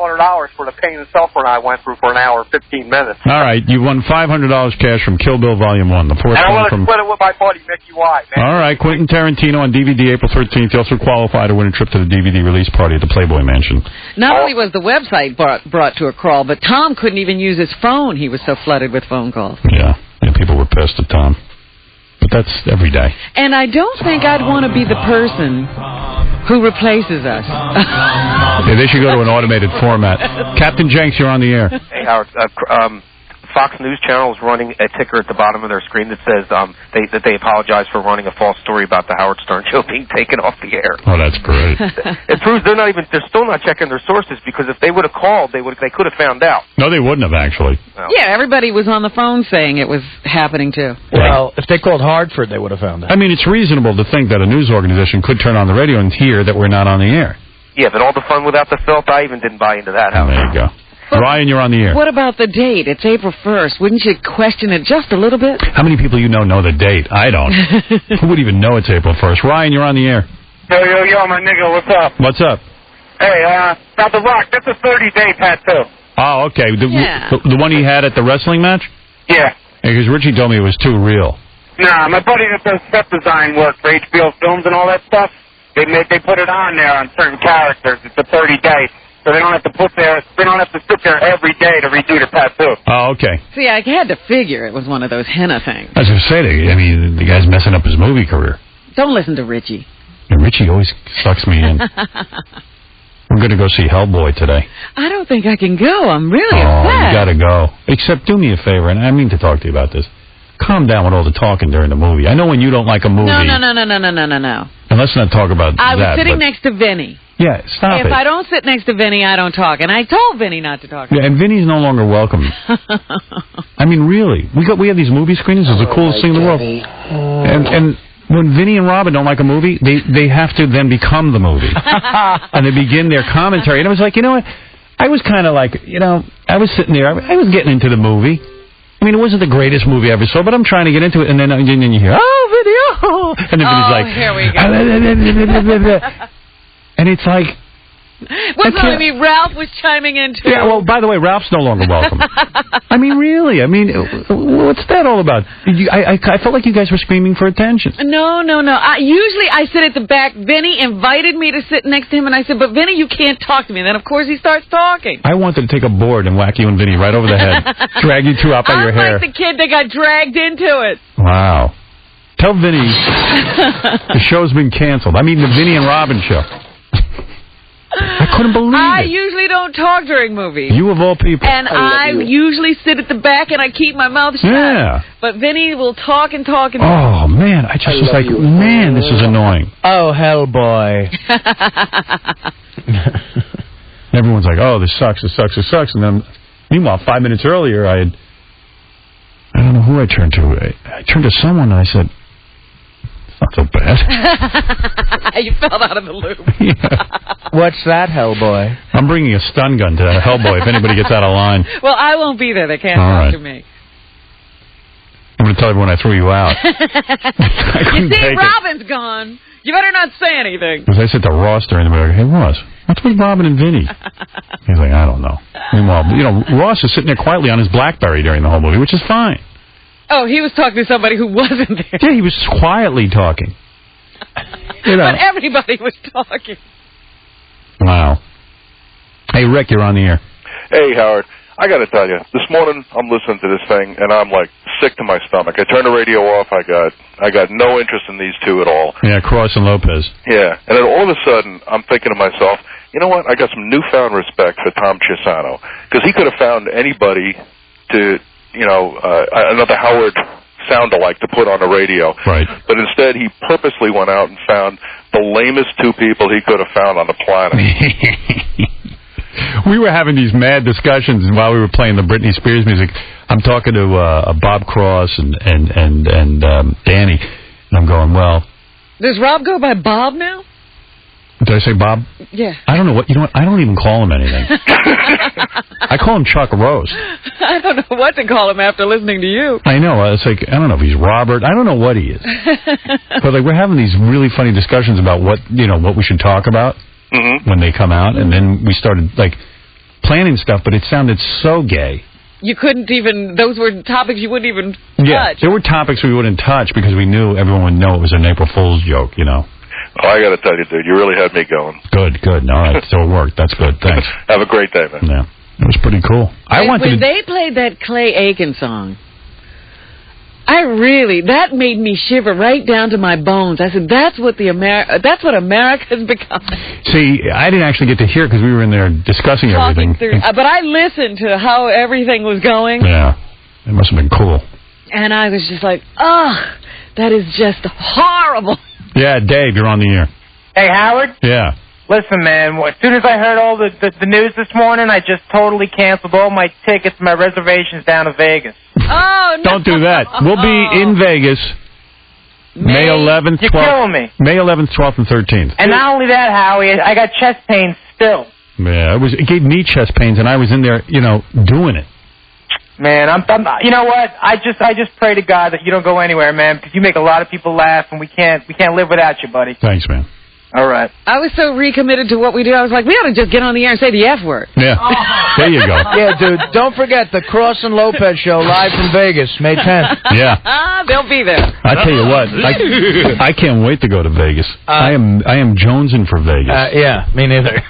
for the pain and suffering I went through for an hour and 15 minutes. All right, you won $500 cash from Kill Bill Volume 1. The fourth And I one want to from... split it with my buddy Mickey White, man. All right, Quentin Tarantino on DVD April 13th. You also qualify to win a trip to the DVD release party at the Playboy Mansion. Not only was the website brought to a crawl, but Tom couldn't even use his phone. He was so flooded with phone calls. Yeah, people were pissed at Tom. But that's every day. And I don't think I'd want to be the person who replaces us. Yeah, they should go to an automated format. Captain Jenks, you're on the air. Hey, Howard. Fox News Channel is running a ticker at the bottom of their screen that says that they apologize for running a false story about the Howard Stern show being taken off the air. Oh, that's great. It proves they're still not checking their sources, because if they would have called, they could have found out. No, they wouldn't have, actually. No. Yeah, everybody was on the phone saying it was happening, too. Well, if they called Hartford, they would have found out. I mean, it's reasonable to think that a news organization could turn on the radio and hear that we're not on the air. Yeah, but all the fun without the filth, I even didn't buy into that, Howard. There you go. Ryan, you're on the air. What about the date? It's April 1st. Wouldn't you question it just a little bit? How many people you know the date? I don't. Who would even know it's April 1st? Ryan, you're on the air. Yo, my nigga, what's up? What's up? Hey, about the Rock, that's a 30-day tattoo. Oh, okay. The one he had at the wrestling match? Yeah. Because Richie told me it was too real. Nah, my buddy that does set design work for HBO Films and all that stuff, they put it on there on certain characters. It's a 30-day. So they don't have to sit there every day to redo the tattoo. Oh, okay. See, I had to figure it was one of those henna things. I was going to say, the guy's messing up his movie career. Don't listen to Richie. And Richie always sucks me in. We're going to go see Hellboy today. I don't think I can go. I'm really upset. upset. You got to go. Except do me a favor, and I mean to talk to you about this. Calm down with all the talking during the movie. I know when you don't like a movie. No. And let's not talk about I that. was sitting next to Vinny. Yeah, stop it. If I don't sit next to Vinny, I don't talk. And I told Vinny not to talk. Yeah, and Vinny's no longer welcome. I mean, really. We have these movie screenings. It's the coolest thing in the world. And when Vinny and Robin don't like a movie, they have to then become the movie. And they begin their commentary. And I was like, you know what? I was kind of like, I was sitting there. I was getting into the movie. I mean, it wasn't the greatest movie I ever saw, but I'm trying to get into it. And then you hear, oh, Vinny, oh. And then Vinny's like, here we go. And it's like... Well, I mean, Ralph was chiming in, too. Yeah, well, by the way, Ralph's no longer welcome. I mean, really. I mean, what's that all about? I felt like you guys were screaming for attention. No. Usually I sit at the back. Vinny invited me to sit next to him, and I said, but Vinny, you can't talk to me. And then, of course, he starts talking. I wanted to take a board and whack you and Vinny right over the head, drag you two out by your hair. I'm like the kid that got dragged into it. Wow. Tell Vinny the show's been canceled. I mean, the Vinny and Robin show. I couldn't believe it. I usually don't talk during movies. You of all people. And I usually sit at the back and I keep my mouth shut. Yeah. But Vinny will talk and talk and talk. Oh, man. I just was like, man, this is annoying. Oh, Hellboy. Everyone's like, oh, this sucks. And then, meanwhile, 5 minutes earlier, I don't know who I turned to. I turned to someone and I said, it's not so bad. You fell out of the loop. Yeah. What's that, Hellboy? I'm bringing a stun gun to that Hellboy if anybody gets out of line. Well, I won't be there. They can't All talk right. to me. I'm going to tell everyone I threw you out. You see, Robin's gone. You better not say anything. Because I said to Ross during the movie, hey, Ross, what's with Robin and Vinny? He's like, I don't know. Meanwhile, Ross is sitting there quietly on his BlackBerry during the whole movie, which is fine. Oh, he was talking to somebody who wasn't there. Yeah, he was quietly talking. But everybody was talking. Wow. Hey, Rick, you're on the air. Hey, Howard. I got to tell you, this morning I'm listening to this thing, and I'm like sick to my stomach. I turned the radio off. I got no interest in these two at all. Yeah, Cross and Lopez. Yeah, and then all of a sudden I'm thinking to myself, you know what? I got some newfound respect for Tom Chisano, because he could have found anybody to, another Howard sound-alike to put on the radio. Right. But instead he purposely went out and found the lamest two people he could have found on the planet. We were having these mad discussions while we were playing the Britney Spears music. I'm talking to Bob Cross and Danny, and I'm going, well... Does Rob go by Bob now? Did I say Bob? Yeah. I don't know what... You know what? I don't even call him anything. I call him Chuck Rose. I don't know what to call him after listening to you. I know. It's like, I don't know if he's Robert. I don't know what he is. But like, we're having these really funny discussions about what we should talk about. Mm-hmm. When they come out, and then we started like planning stuff, but it sounded so gay. You couldn't even; those were topics you wouldn't even touch. There were topics we wouldn't touch because we knew everyone would know it was an April Fool's joke, Oh, I got to tell you, dude, you really had me going. Good. All right, so it worked. That's good. Thanks. Have a great day, man. Yeah, it was pretty cool. When they played that Clay Aiken song, that made me shiver right down to my bones. I said, that's what America's become. See, I didn't actually get to hear it because we were in there discussing everything. But I listened to how everything was going. Yeah, it must have been cool. And I was just like, that is just horrible. Yeah, Dave, you're on the air. Hey, Howard? Yeah. Listen, man, as soon as I heard all the news this morning, I just totally canceled all my tickets, my reservations down to Vegas. Oh, no. Don't do that. We'll be in Vegas May 11th, 12th. You're killing me. May 11th, 12th, and 13th. And not only that, Howie, I got chest pains still. Yeah, it gave me chest pains, and I was in there, doing it. Man, I'm you know what? I just pray to God that you don't go anywhere, man, because you make a lot of people laugh, and we can't live without you, buddy. Thanks, man. All right. I was so recommitted to what we do. I was like, we ought to just get on the air and say the F word. Yeah. There you go. Yeah, dude. Don't forget the Cross and Lopez show live from Vegas, May 10th. Yeah. They'll be there. I tell you what, I can't wait to go to Vegas. I am jonesing for Vegas. Yeah, me neither.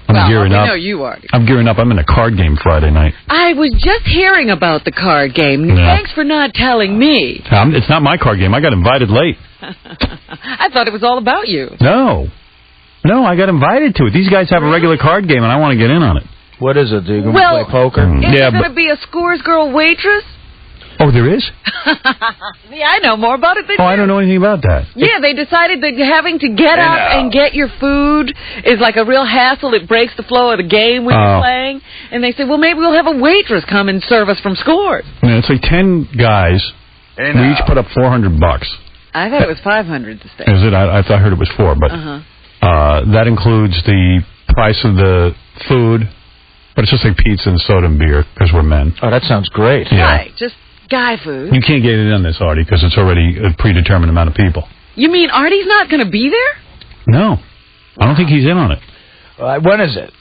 I'm gearing up. I know you are. I'm gearing up. I'm in a card game Friday night. I was just hearing about the card game. Yeah. Thanks for not telling me. It's not my card game. I got invited late. I thought it was all about you. No, I got invited to it. These guys have a regular card game, and I want to get in on it. What is it? Do you play poker? Is there going to be a Scores Girl waitress? Oh, there is? Yeah, I know more about it than you. I don't know anything about that. Yeah, they decided that having to get up and get your food is like a real hassle. It breaks the flow of the game when you're playing. And they said, well, maybe we'll have a waitress come and serve us from Scores. Yeah, it's like 10 guys. We each put up $400. I thought it was 500 to stay. Is it? I heard it was 4, but that includes the price of the food, but it's just like pizza and soda and beer because we're men. Oh, that sounds great. Yeah. Right, just guy food. You can't get it on this, Artie, because it's already a predetermined amount of people. You mean Artie's not going to be there? No. I don't think he's in on it. When is it?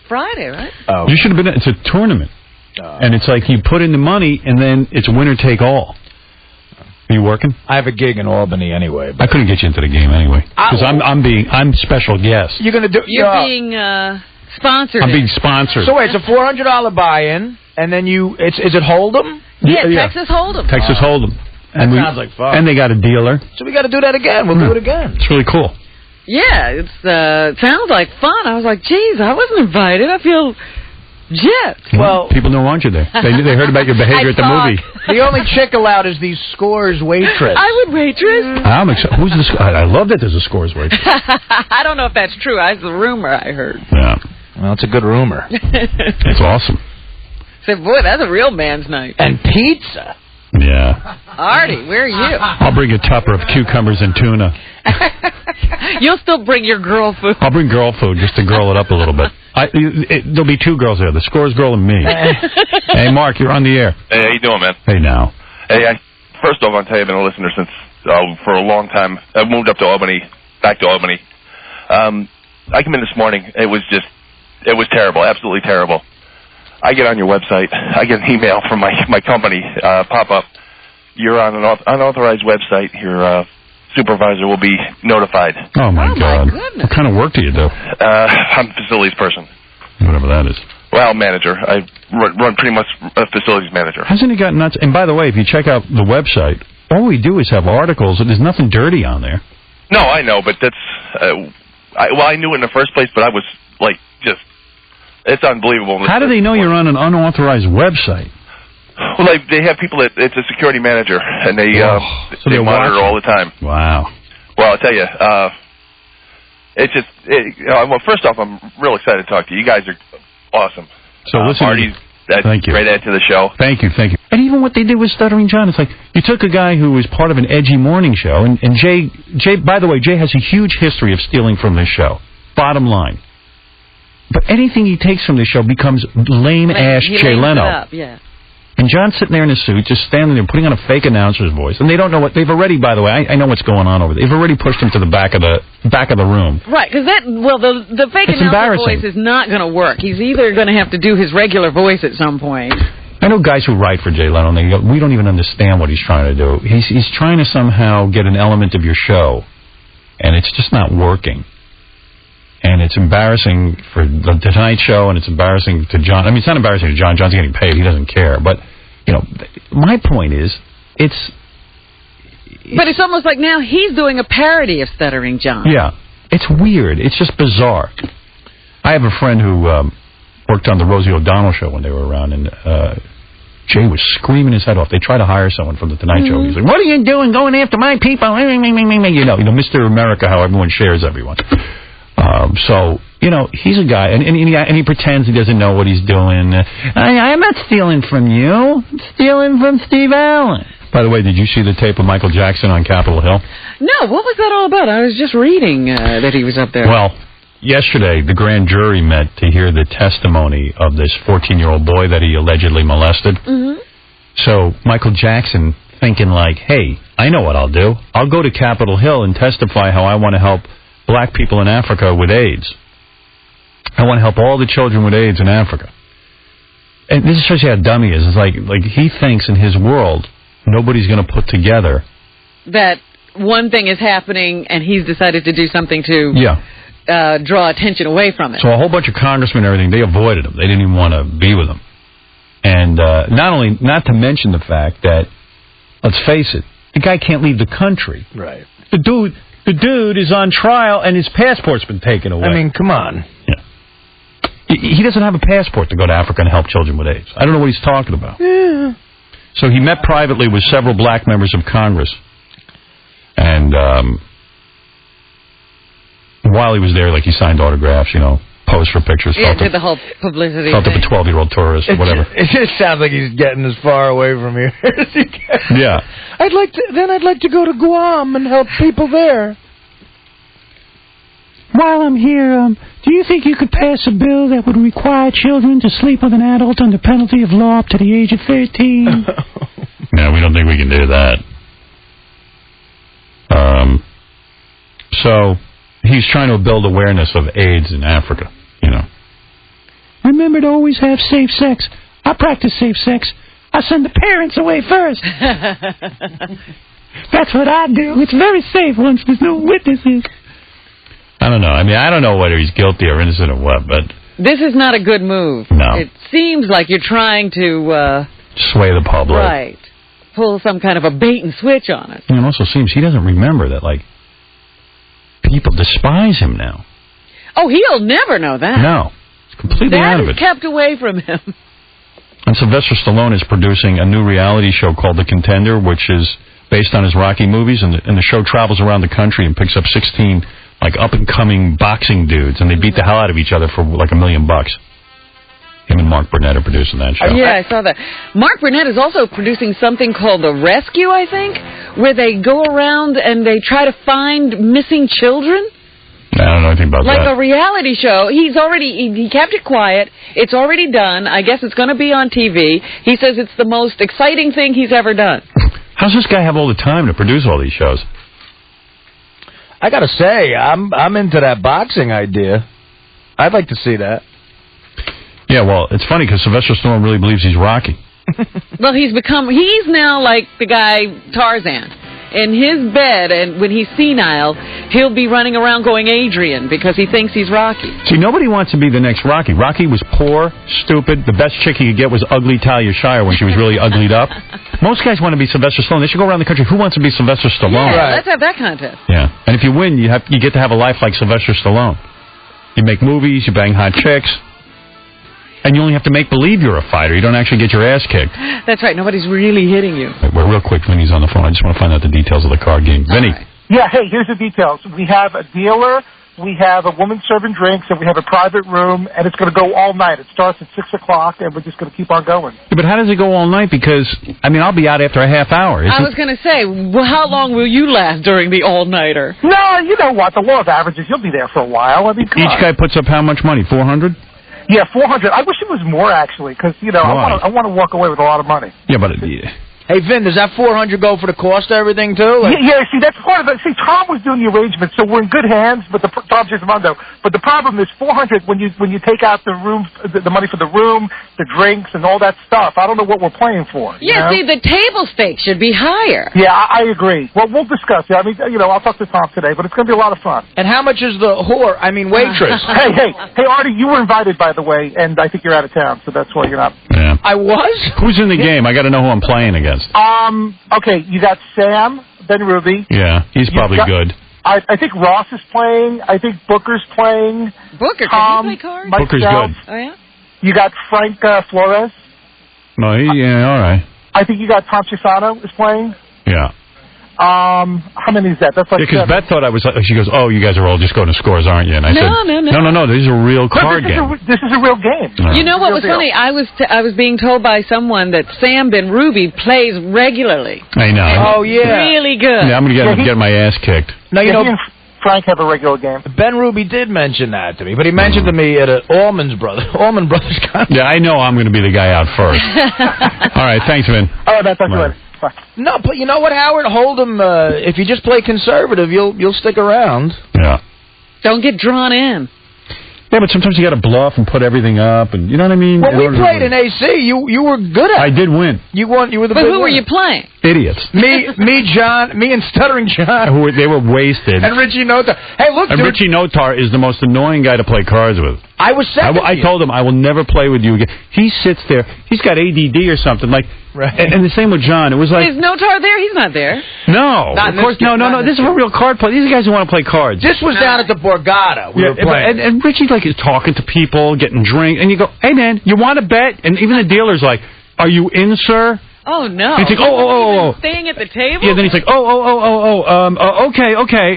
Friday, right? Oh. You should have been. It's a tournament. And it's like you put in the money, and then it's winner take all. Are you working? I have a gig in Albany anyway. I couldn't get you into the game anyway because I'm special guest. You're gonna do. You're being sponsored. I'm being sponsored. So wait, it's a $400 buy-in, and then is it Hold'em? Yeah, Texas Hold'em. Texas Hold'em. That sounds like fun. And they got a dealer. So we got to do that again. We'll do it again. It's really cool. Yeah, it sounds like fun. I was like, geez, I wasn't invited. I feel gypped. Well, people don't want you there. They heard about your behavior at the movie. The only chick allowed is the Scores waitress. I would waitress. I'm excited. Who's the? I love that there's a Scores waitress. I don't know if that's true. That's the rumor I heard. Yeah. Well, it's a good rumor. It's awesome. Said, boy, that's a real man's night. And pizza. Yeah. Artie, where are you? I'll bring a tupper of cucumbers and tuna. You'll still bring your girl food. I'll bring girl food just to girl it up a little bit. There'll be 2 girls there, the Scores girl and me. Hey, Mark, you're on the air. Hey, how you doing, man? Hey, now. Hey, first off, I'll tell you, I've been a listener since for a long time. I moved up to Albany, back to Albany. I came in this morning. It was terrible, absolutely terrible. I get on your website. I get an email from my company pop up. You're on an unauthorized website. You're supervisor will be notified. Oh, my God. What kind of work do you do? I'm a facilities person. Whatever that is. Well, manager. I run pretty much a facilities manager. Hasn't he gotten nuts? And by the way, if you check out the website, all we do is have articles, and there's nothing dirty on there. No, I know, but that's... I knew it in the first place, but I was, like, just... It's unbelievable. How do they know you're on an unauthorized website? Well, they have people that... It's a security manager, and they monitor all the time. Wow. Well, I'll tell you, it's just... well, first off, I'm real excited to talk to you. You guys are awesome. So listen... Marty's thank you. Great add to the show. Thank you. And even what they did with Stuttering John, it's like, you took a guy who was part of an edgy morning show, and Jay, by the way, Jay has a huge history of stealing from this show. Bottom line. But anything he takes from this show becomes lame-ass Jay Leno. Yeah. And John's sitting there in his suit, just standing there, putting on a fake announcer's voice. And they don't know what... They've already, by the way, I know what's going on over there. They've already pushed him to the back of the room. Right, because the fake It's announcer voice is not going to work. He's either going to have to do his regular voice at some point. I know guys who write for Jay Leno, and they go, we don't even understand what he's trying to do. He's trying to somehow get an element of your show, and it's just not working. And it's embarrassing for the Tonight Show, and it's embarrassing to John. I mean, it's not embarrassing to John. John's getting paid. He doesn't care. But, my point is, it's... But it's almost like now he's doing a parody of Stuttering John. Yeah. It's weird. It's just bizarre. I have a friend who worked on the Rosie O'Donnell show when they were around, and Jay was screaming his head off. They tried to hire someone from the Tonight Show. He's like, what are you doing going after my people? Mr. America, how everyone shares everyone. So, he's a guy, and he pretends he doesn't know what he's doing. I'm not stealing from you. I'm stealing from Steve Allen. By the way, did you see the tape of Michael Jackson on Capitol Hill? No, what was that all about? I was just reading that he was up there. Well, yesterday, the grand jury met to hear the testimony of this 14-year-old boy that he allegedly molested. Mm-hmm. So Michael Jackson thinking like, hey, I know what I'll do. I'll go to Capitol Hill and testify how I want to help black people in Africa with AIDS. I want to help all the children with AIDS in Africa. And this shows you how dumb he is. It's like he thinks in his world nobody's going to put together that one thing is happening and he's decided to do something to draw attention away from it. So a whole bunch of congressmen and everything, they avoided him. They didn't even want to be with him. And not to mention the fact that, let's face it, the guy can't leave the country. Right. The dude is on trial and his passport's been taken away. I mean, come on. Yeah. He doesn't have a passport to go to Africa and help children with AIDS. I don't know what he's talking about. Yeah. So he met privately with several black members of Congress. And while he was there, he signed autographs, posed for pictures. Yeah, did the whole publicity felt thing. up a 12-year-old tourist or whatever. It just sounds like he's getting as far away from here as he can. Yeah. I'd like to go to Guam and help people there. While I'm here, do you think you could pass a bill that would require children to sleep with an adult under penalty of law up to the age of 13? No, we don't think we can do that. So he's trying to build awareness of AIDS in Africa, Remember to always have safe sex. I practice safe sex. I send the parents away first. That's what I do. It's very safe once there's no witnesses. I don't know. I mean, I don't know whether he's guilty or innocent or what, but... This is not a good move. No. It seems like you're trying to... sway the public. Right. Pull some kind of a bait and switch on it. And it also seems he doesn't remember that, people despise him now. Oh, he'll never know that. No. It's completely out of it. That is kept away from him. And Sylvester Stallone is producing a new reality show called The Contender, which is based on his Rocky movies, and the show travels around the country and picks up 16 up-and-coming boxing dudes, and they beat the hell out of each other for $1 million. Him and Mark Burnett are producing that show. Yeah, I saw that. Mark Burnett is also producing something called The Rescue, I think, where they go around and they try to find missing children. I don't know anything about that. Like a reality show. He kept it quiet. It's already done. I guess it's going to be on TV. He says it's the most exciting thing he's ever done. How's this guy have all the time to produce all these shows? I gotta say, I'm into that boxing idea. I'd like to see that. Yeah, well, it's funny because Sylvester Stallone really believes he's Rocky. Well, he's now like the guy Tarzan. in his bed, and when he's senile, he'll be running around going Adrian because he thinks he's Rocky. See, nobody wants to be the next Rocky. Rocky was poor, stupid. The best chick he could get was ugly Talia Shire when she was really uglied up. Most guys want to be Sylvester Stallone. They should go around the country. Who wants to be Sylvester Stallone? Yeah, let's have that contest. Yeah. And if you win, you get to have a life like Sylvester Stallone. You make movies, you bang hot chicks, and you only have to make believe you're a fighter. You don't actually get your ass kicked. That's right. Nobody's really hitting you. Well, real quick, Vinny's on the phone. I just want to find out the details of the card game. Vinny. Yeah, hey, here's the details. We have a dealer, we have a woman serving drinks, and we have a private room, and it's going to go all night. It starts at 6 o'clock, and we're just going to keep on going. Yeah, but how does it go all night? Because, I mean, I'll be out after a half hour. I was going to say, well, how long will you last during the all-nighter? No, you know what? The law of averages, you'll be there for a while. I mean, come on. Each guy puts up how much money? 400? Yeah, 400. I wish it was more, actually, because, you know, I want to walk away with a lot of money. Yeah, but... Hey, Vin, does that 400 go for the cost of everything, too? Like... Yeah, see, that's part of it. See, Tom was doing the arrangements, so we're in good hands, but Tom Gismondo. But the problem is 400 when you take out the room, the money for the room, the drinks, and all that stuff. I don't know what we're playing for. Yeah, see, the table stakes should be higher. Yeah, I agree. Well, we'll discuss it. I mean, you know, I'll talk to Tom today, but it's going to be a lot of fun. And how much is the waitress? Hey, Artie, you were invited, by the way, and I think you're out of town, so that's why you're not. Yeah. I was? Who's in the game? I got to know who I'm playing against. Okay, you got Sam, Ben Ruby. Yeah, he's probably good. I think Ross is playing. I think Booker's playing. Booker, Tom, can he play cards? Booker's good. Oh, yeah? You got Frank Flores. No, yeah, all right. I think you got Tom Chisano is playing. Yeah. How many is that? That's like because Beth thought I was. She goes, "Oh, you guys are all just going to scores, aren't you?" And I said, "No. This is a real card game. This is a real game." You know what was funny? I was being told by someone that Sam Ben Ruby plays regularly. I know. Oh yeah, really good. Yeah, I'm gonna get my ass kicked. No, you know. Frank have a regular game. Ben Ruby did mention that to me, but he mentioned to me at an Allman Brothers concert. Yeah, I know I'm going to be the guy out first. All right, thanks, Vin. All right, that's later. No, but you know what, Howard? Hold him. If you just play conservative, you'll stick around. Yeah. Don't get drawn in. Yeah, but sometimes you got to bluff and put everything up, and you know what I mean. Well, we played in AC. You were good at it. I did win. You won. You were the. But big who were winner. you playing? Idiots. Me, John, me and Stuttering John. They were wasted. And Richie Notar. Hey, look, and dude. Richie Notar is the most annoying guy to play cards with. I was second. I told him I will never play with you again. He sits there. He's got ADD or something like. Right. And the same with John. It was like. Is Notar there? He's not there. No, of course, no. This is a real card play. These are guys who want to play cards. This was down at the Borgata. We were playing. And Richie like is talking to people, getting drink, and you go, "Hey man, you want to bet?" And even the dealer's like, "Are you in, sir?" Oh no! He's like, "Oh." Staying at the table. Yeah. Then he's like, "Okay."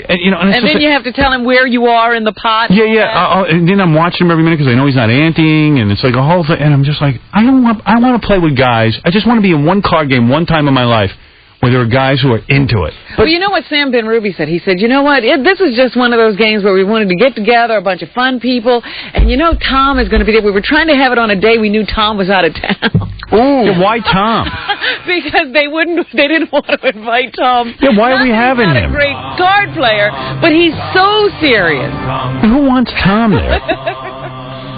And you know, and then you have to tell him where you are in the pot. Yeah. And then I'm watching him every minute because I know he's not anting, and it's like a whole thing. And I'm just like, I want to play with guys. I just want to be in one card game one time in my life where there are guys who are into it. Well, you know what Sam Ben Ruby said? He said, you know what? This is just one of those games where we wanted to get together, a bunch of fun people, and you know Tom is going to be there. We were trying to have it on a day we knew Tom was out of town. Ooh. Yeah, why Tom? Because they didn't want to invite Tom. Yeah, why are we having him? He's not a great card player, but he's so serious. Who wants Tom there?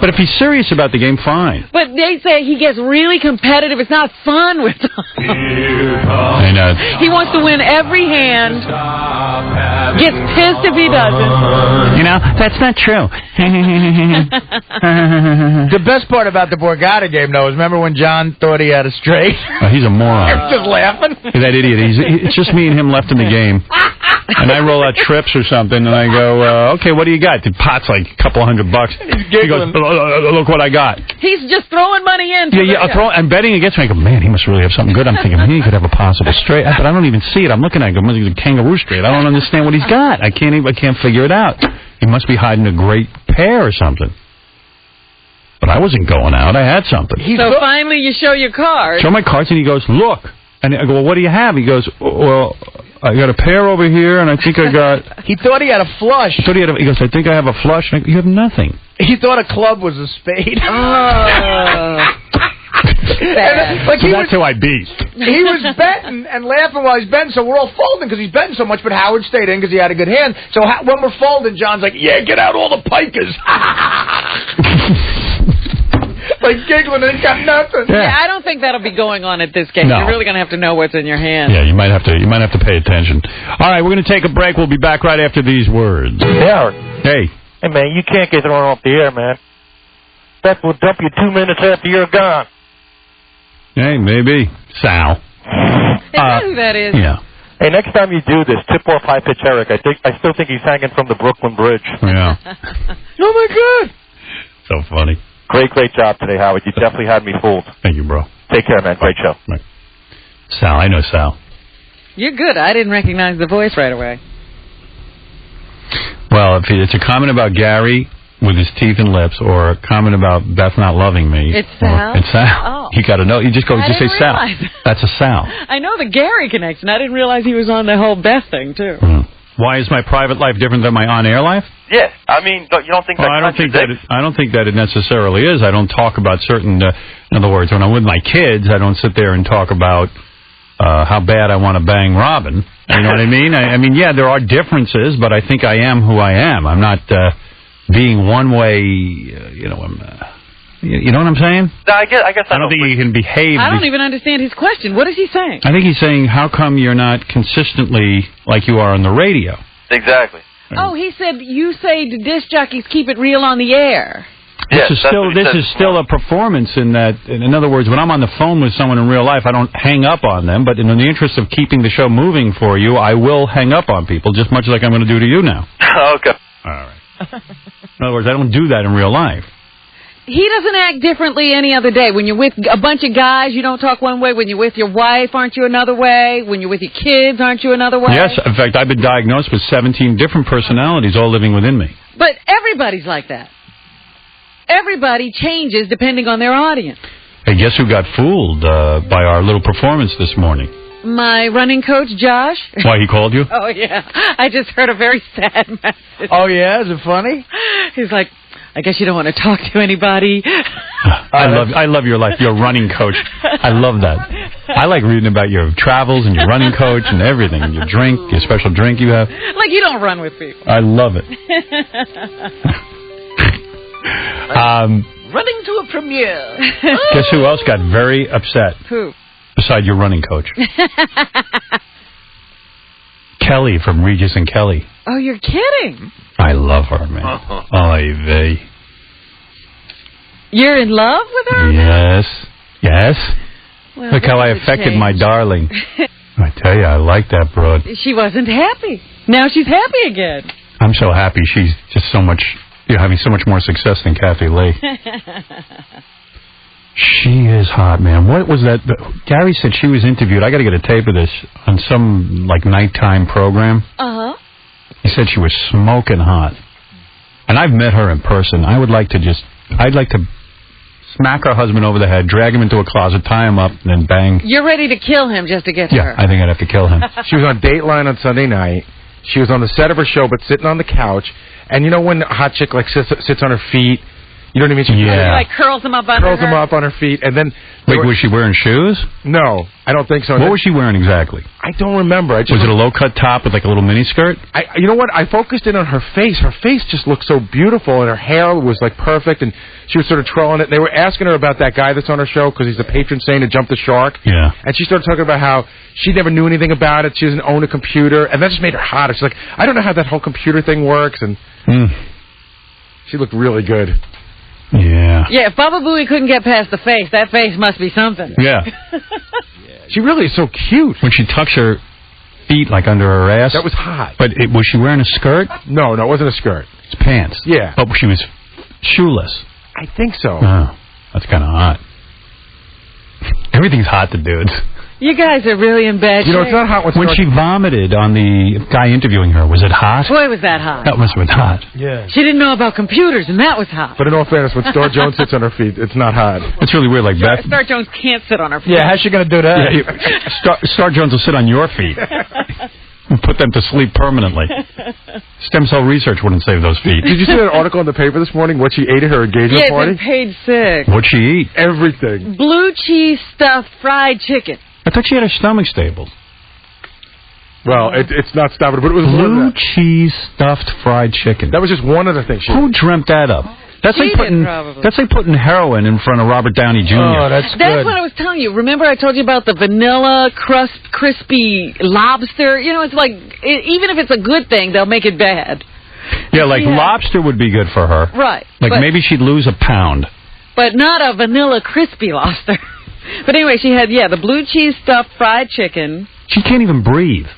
But if he's serious about the game, fine. But they say he gets really competitive. It's not fun with Tom. I know. He wants to win every hand. Gets pissed if he doesn't. You know, that's not true. The best part about the Borgata game, though, is remember when John thought he had a straight? He's a moron. You're just laughing. That idiot. It's just me and him left in the game. And I roll out trips or something, and I go, okay, what do you got? The pot's like a couple $100. He goes, look what I got. He's just throwing money in. I'm betting against me. I go, man, he must really have something good. I'm thinking, he could have a possible straight. But I don't even see it. I'm looking at it. It's a kangaroo straight. I don't understand what he's got. I can't figure it out. He must be hiding a great pair or something. But I wasn't going out. I had something. So finally you show your cards. Show my cards, and he goes, look. And I go, well, what do you have? He goes, well, I got a pair over here, and I think I got... He thought he had a flush. He goes, I think I have a flush. And I go, you have nothing. He thought a club was a spade. That's who I beat. He was betting and laughing while he's betting, so we're all folding because he's betting so much, but Howard stayed in because he had a good hand. So when we're folding, John's like, yeah, get out all the pikers. like giggling and got nothing. Yeah, I don't think that'll be going on at this game. No. You're really going to have to know what's in your hand. Yeah, you might have to pay attention. All right, we're going to take a break. We'll be back right after these words. Yeah. Hey. Hey, man, you can't get thrown off the air, man. That will dump you 2 minutes after you're gone. Hey, maybe. Sal. Is that who that is? Yeah. Hey, next time you do this, tip off High Pitch Eric. I still think he's hanging from the Brooklyn Bridge. Yeah. Oh, my God. So funny. Great job today, Howard. You definitely had me fooled. Thank you, bro. Take care, man. Great show. Right. Sal, I know Sal. You're good. I didn't recognize the voice right away. Well, if it's a comment about Gary with his teeth and lips, or a comment about Beth not loving me. It's Sal? It's Sal. Oh. You got to know. You just go. I Just say didn't Sal. realize. That's a Sal. I know the Gary connection. I didn't realize he was on the whole Beth thing, too. Why is my private life different than my on-air life? Yeah, I mean, you don't think Well, I don't think that it necessarily is. I don't talk about certain. In other words, when I'm with my kids, I don't sit there and talk about how bad I want to bang Robin. You know what I mean? I mean, yeah, there are differences, but I think I am who I am. I'm not being one way. You know what I'm saying? I guess I don't think you can behave. I don't even understand his question. What is he saying? I think he's saying, how come you're not consistently like you are on the radio? Exactly. Oh, he said, you say the disc jockeys keep it real on the air. This is still a performance in that. In other words, when I'm on the phone with someone in real life, I don't hang up on them. But in the interest of keeping the show moving for you, I will hang up on people, just much like I'm going to do to you now. Okay. All right. In other words, I don't do that in real life. He doesn't act differently any other day. When you're with a bunch of guys, you don't talk one way. When you're with your wife, aren't you another way? When you're with your kids, aren't you another way? Yes, in fact, I've been diagnosed with 17 different personalities all living within me. But everybody's like that. Everybody changes depending on their audience. Hey, guess who got fooled by our little performance this morning? My running coach, Josh. Why, he called you? Oh, yeah. I just heard a very sad message. Oh, yeah? Is it funny? He's like, I guess you don't want to talk to anybody. I love your life. You're a running coach. I love that. I like reading about your travels and your running coach and everything, and your drink, your special drink you have. Like you don't run with people. I love it. Running to a premiere. Guess who else got very upset? Who? Beside your running coach. Kelly from Regis and Kelly. Oh, you're kidding. I love her, man. Oy vey. You're in love with her? Yes. Yes. Well, Look how I that would affected change. my darling. I tell you, I like that broad. She wasn't happy. Now she's happy again. I'm so happy she's just so much, having so much more success than Kathy Lee. She is hot, man. What was that? Gary said she was interviewed. I got to get a tape of this on some like nighttime program. Uh-huh. He said she was smoking hot. And I've met her in person. I'd like to smack her husband over the head, drag him into a closet, tie him up, and then bang. You're ready to kill him just to get Yeah, her. I think I'd have to kill him. She was on Dateline on Sunday night. She was on the set of her show, but sitting on the couch. And you know when a hot chick like sits on her feet? You know what I mean? She She like curls him up under curls her. them up on her feet, and then... Wait, was she wearing shoes? No, I don't think so. What was she wearing exactly? I don't remember. Was it a low-cut top with like a little miniskirt? You know what? I focused in on her face. Her face just looked so beautiful, and her hair was like perfect, and she was sort of trolling it. They were asking her about that guy that's on her show because he's the patron saint who jumped the shark. Yeah. And she started talking about how she never knew anything about it. She doesn't own a computer, and that just made her hotter. She's like, I don't know how that whole computer thing works, and she looked really good. Yeah. Yeah, if Baba Booey couldn't get past the face, that face must be something. Yeah. She really is so cute. When she tucks her feet like under her ass. That was hot. But was she wearing a skirt? No, it wasn't a skirt. It's pants. Yeah. But she was shoeless. I think so. Oh, that's kind of hot. Everything's hot to dudes. You guys are really in bad shape. it's not hot when she vomited on the guy interviewing her. Was it hot? Boy, was that hot. That must have been hot. Yeah. She didn't know about computers, and that was hot. But in all fairness, when Star Jones sits on her feet, it's not hot. It's really weird. Like Beth. Star Jones can't sit on her feet. Yeah, how's she going to do that? Yeah, Star Jones will sit on your feet and put them to sleep permanently. Stem cell research wouldn't save those feet. Did you see that article in the paper this morning? What she ate at her engagement Yeah, party? it's on page 6. What'd she eat? Everything. Blue cheese stuffed fried chicken. I thought she had her stomach stable. Well, it's not stopping, but it was Blue cheese stuffed fried chicken. That was just one of the things she Who dreamt that up? That's like putting heroin in front of Robert Downey Jr. Oh, that's good. what I was telling you. Remember I told you about the vanilla crispy lobster? You know, it's like, even if it's a good thing, they'll make it bad. Yeah, like lobster would be good for her. Right. Like maybe she'd lose a pound. But not a vanilla crispy lobster. But anyway, she had, the blue cheese stuffed fried chicken. She can't even breathe.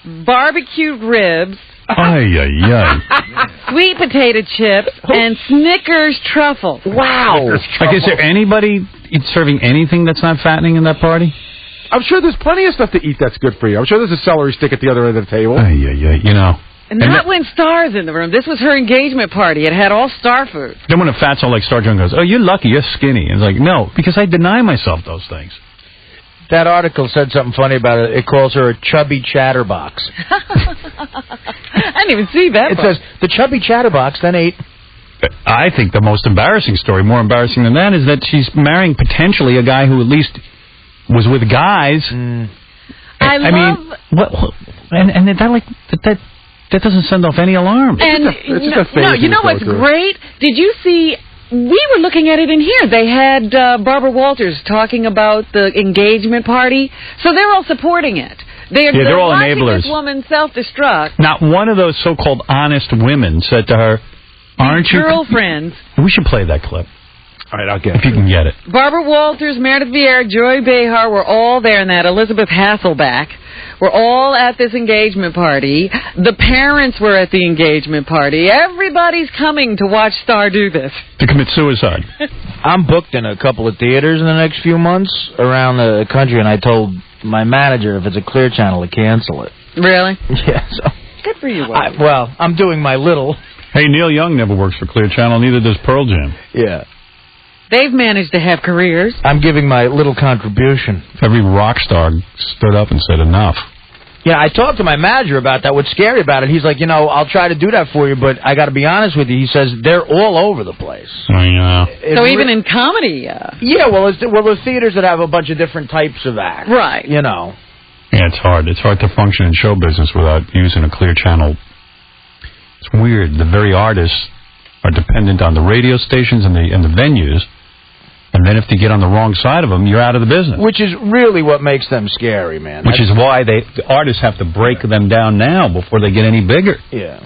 Barbecued ribs. Sweet potato chips and Snickers truffle. Wow. Like, is there anybody serving anything that's not fattening in that party? I'm sure there's plenty of stuff to eat that's good for you. I'm sure there's a celery stick at the other end of the table. You know. And not when Star's in the room. This was her engagement party. It had all Star food. Then when a fatso like Star Jones goes, "Oh, you're lucky, you're skinny." And it's like, no, because I deny myself those things. That article said something funny about it. It calls her a chubby chatterbox. I didn't even see that. It says, the chubby chatterbox then ate... I think the most embarrassing story, more embarrassing than that, is that she's marrying potentially a guy who at least was with guys. I mean, that doesn't send off any alarm. And you know what's great? Did you see... We were looking at it in here. They had Barbara Walters talking about the engagement party, so they're all supporting it. They're all watching enablers. This woman self-destruct. Not one of those so-called honest women said to her, "Aren't you girlfriends?" We should play that clip. All right, I'll get it. If you can get it. Barbara Walters, Meredith Vieira, Joy Behar were all there in that. Elizabeth Hasselbeck were all at this engagement party. The parents were at the engagement party. Everybody's coming to watch Star do this. To commit suicide. I'm booked in a couple of theaters in the next few months around the country, and I told my manager if it's a Clear Channel to cancel it. Really? Yeah. So. Good for you, well, I'm doing my little. Hey, Neil Young never works for Clear Channel, neither does Pearl Jam. Yeah. They've managed to have careers. I'm giving my little contribution. Every rock star stood up and said enough. Yeah, I talked to my manager about that. What's scary about it, he's like, I'll try to do that for you, but I got to be honest with you. He says they're all over the place. So even in comedy. Yeah, well, there's theaters that have a bunch of different types of acts. Right. Yeah, it's hard. It's hard to function in show business without using a Clear Channel. It's weird. The very artists are dependent on the radio stations and the venues. And then if they get on the wrong side of them, you're out of the business. Which is really what makes them scary, man. Which is why the artists have to break them down now before they get any bigger. Yeah.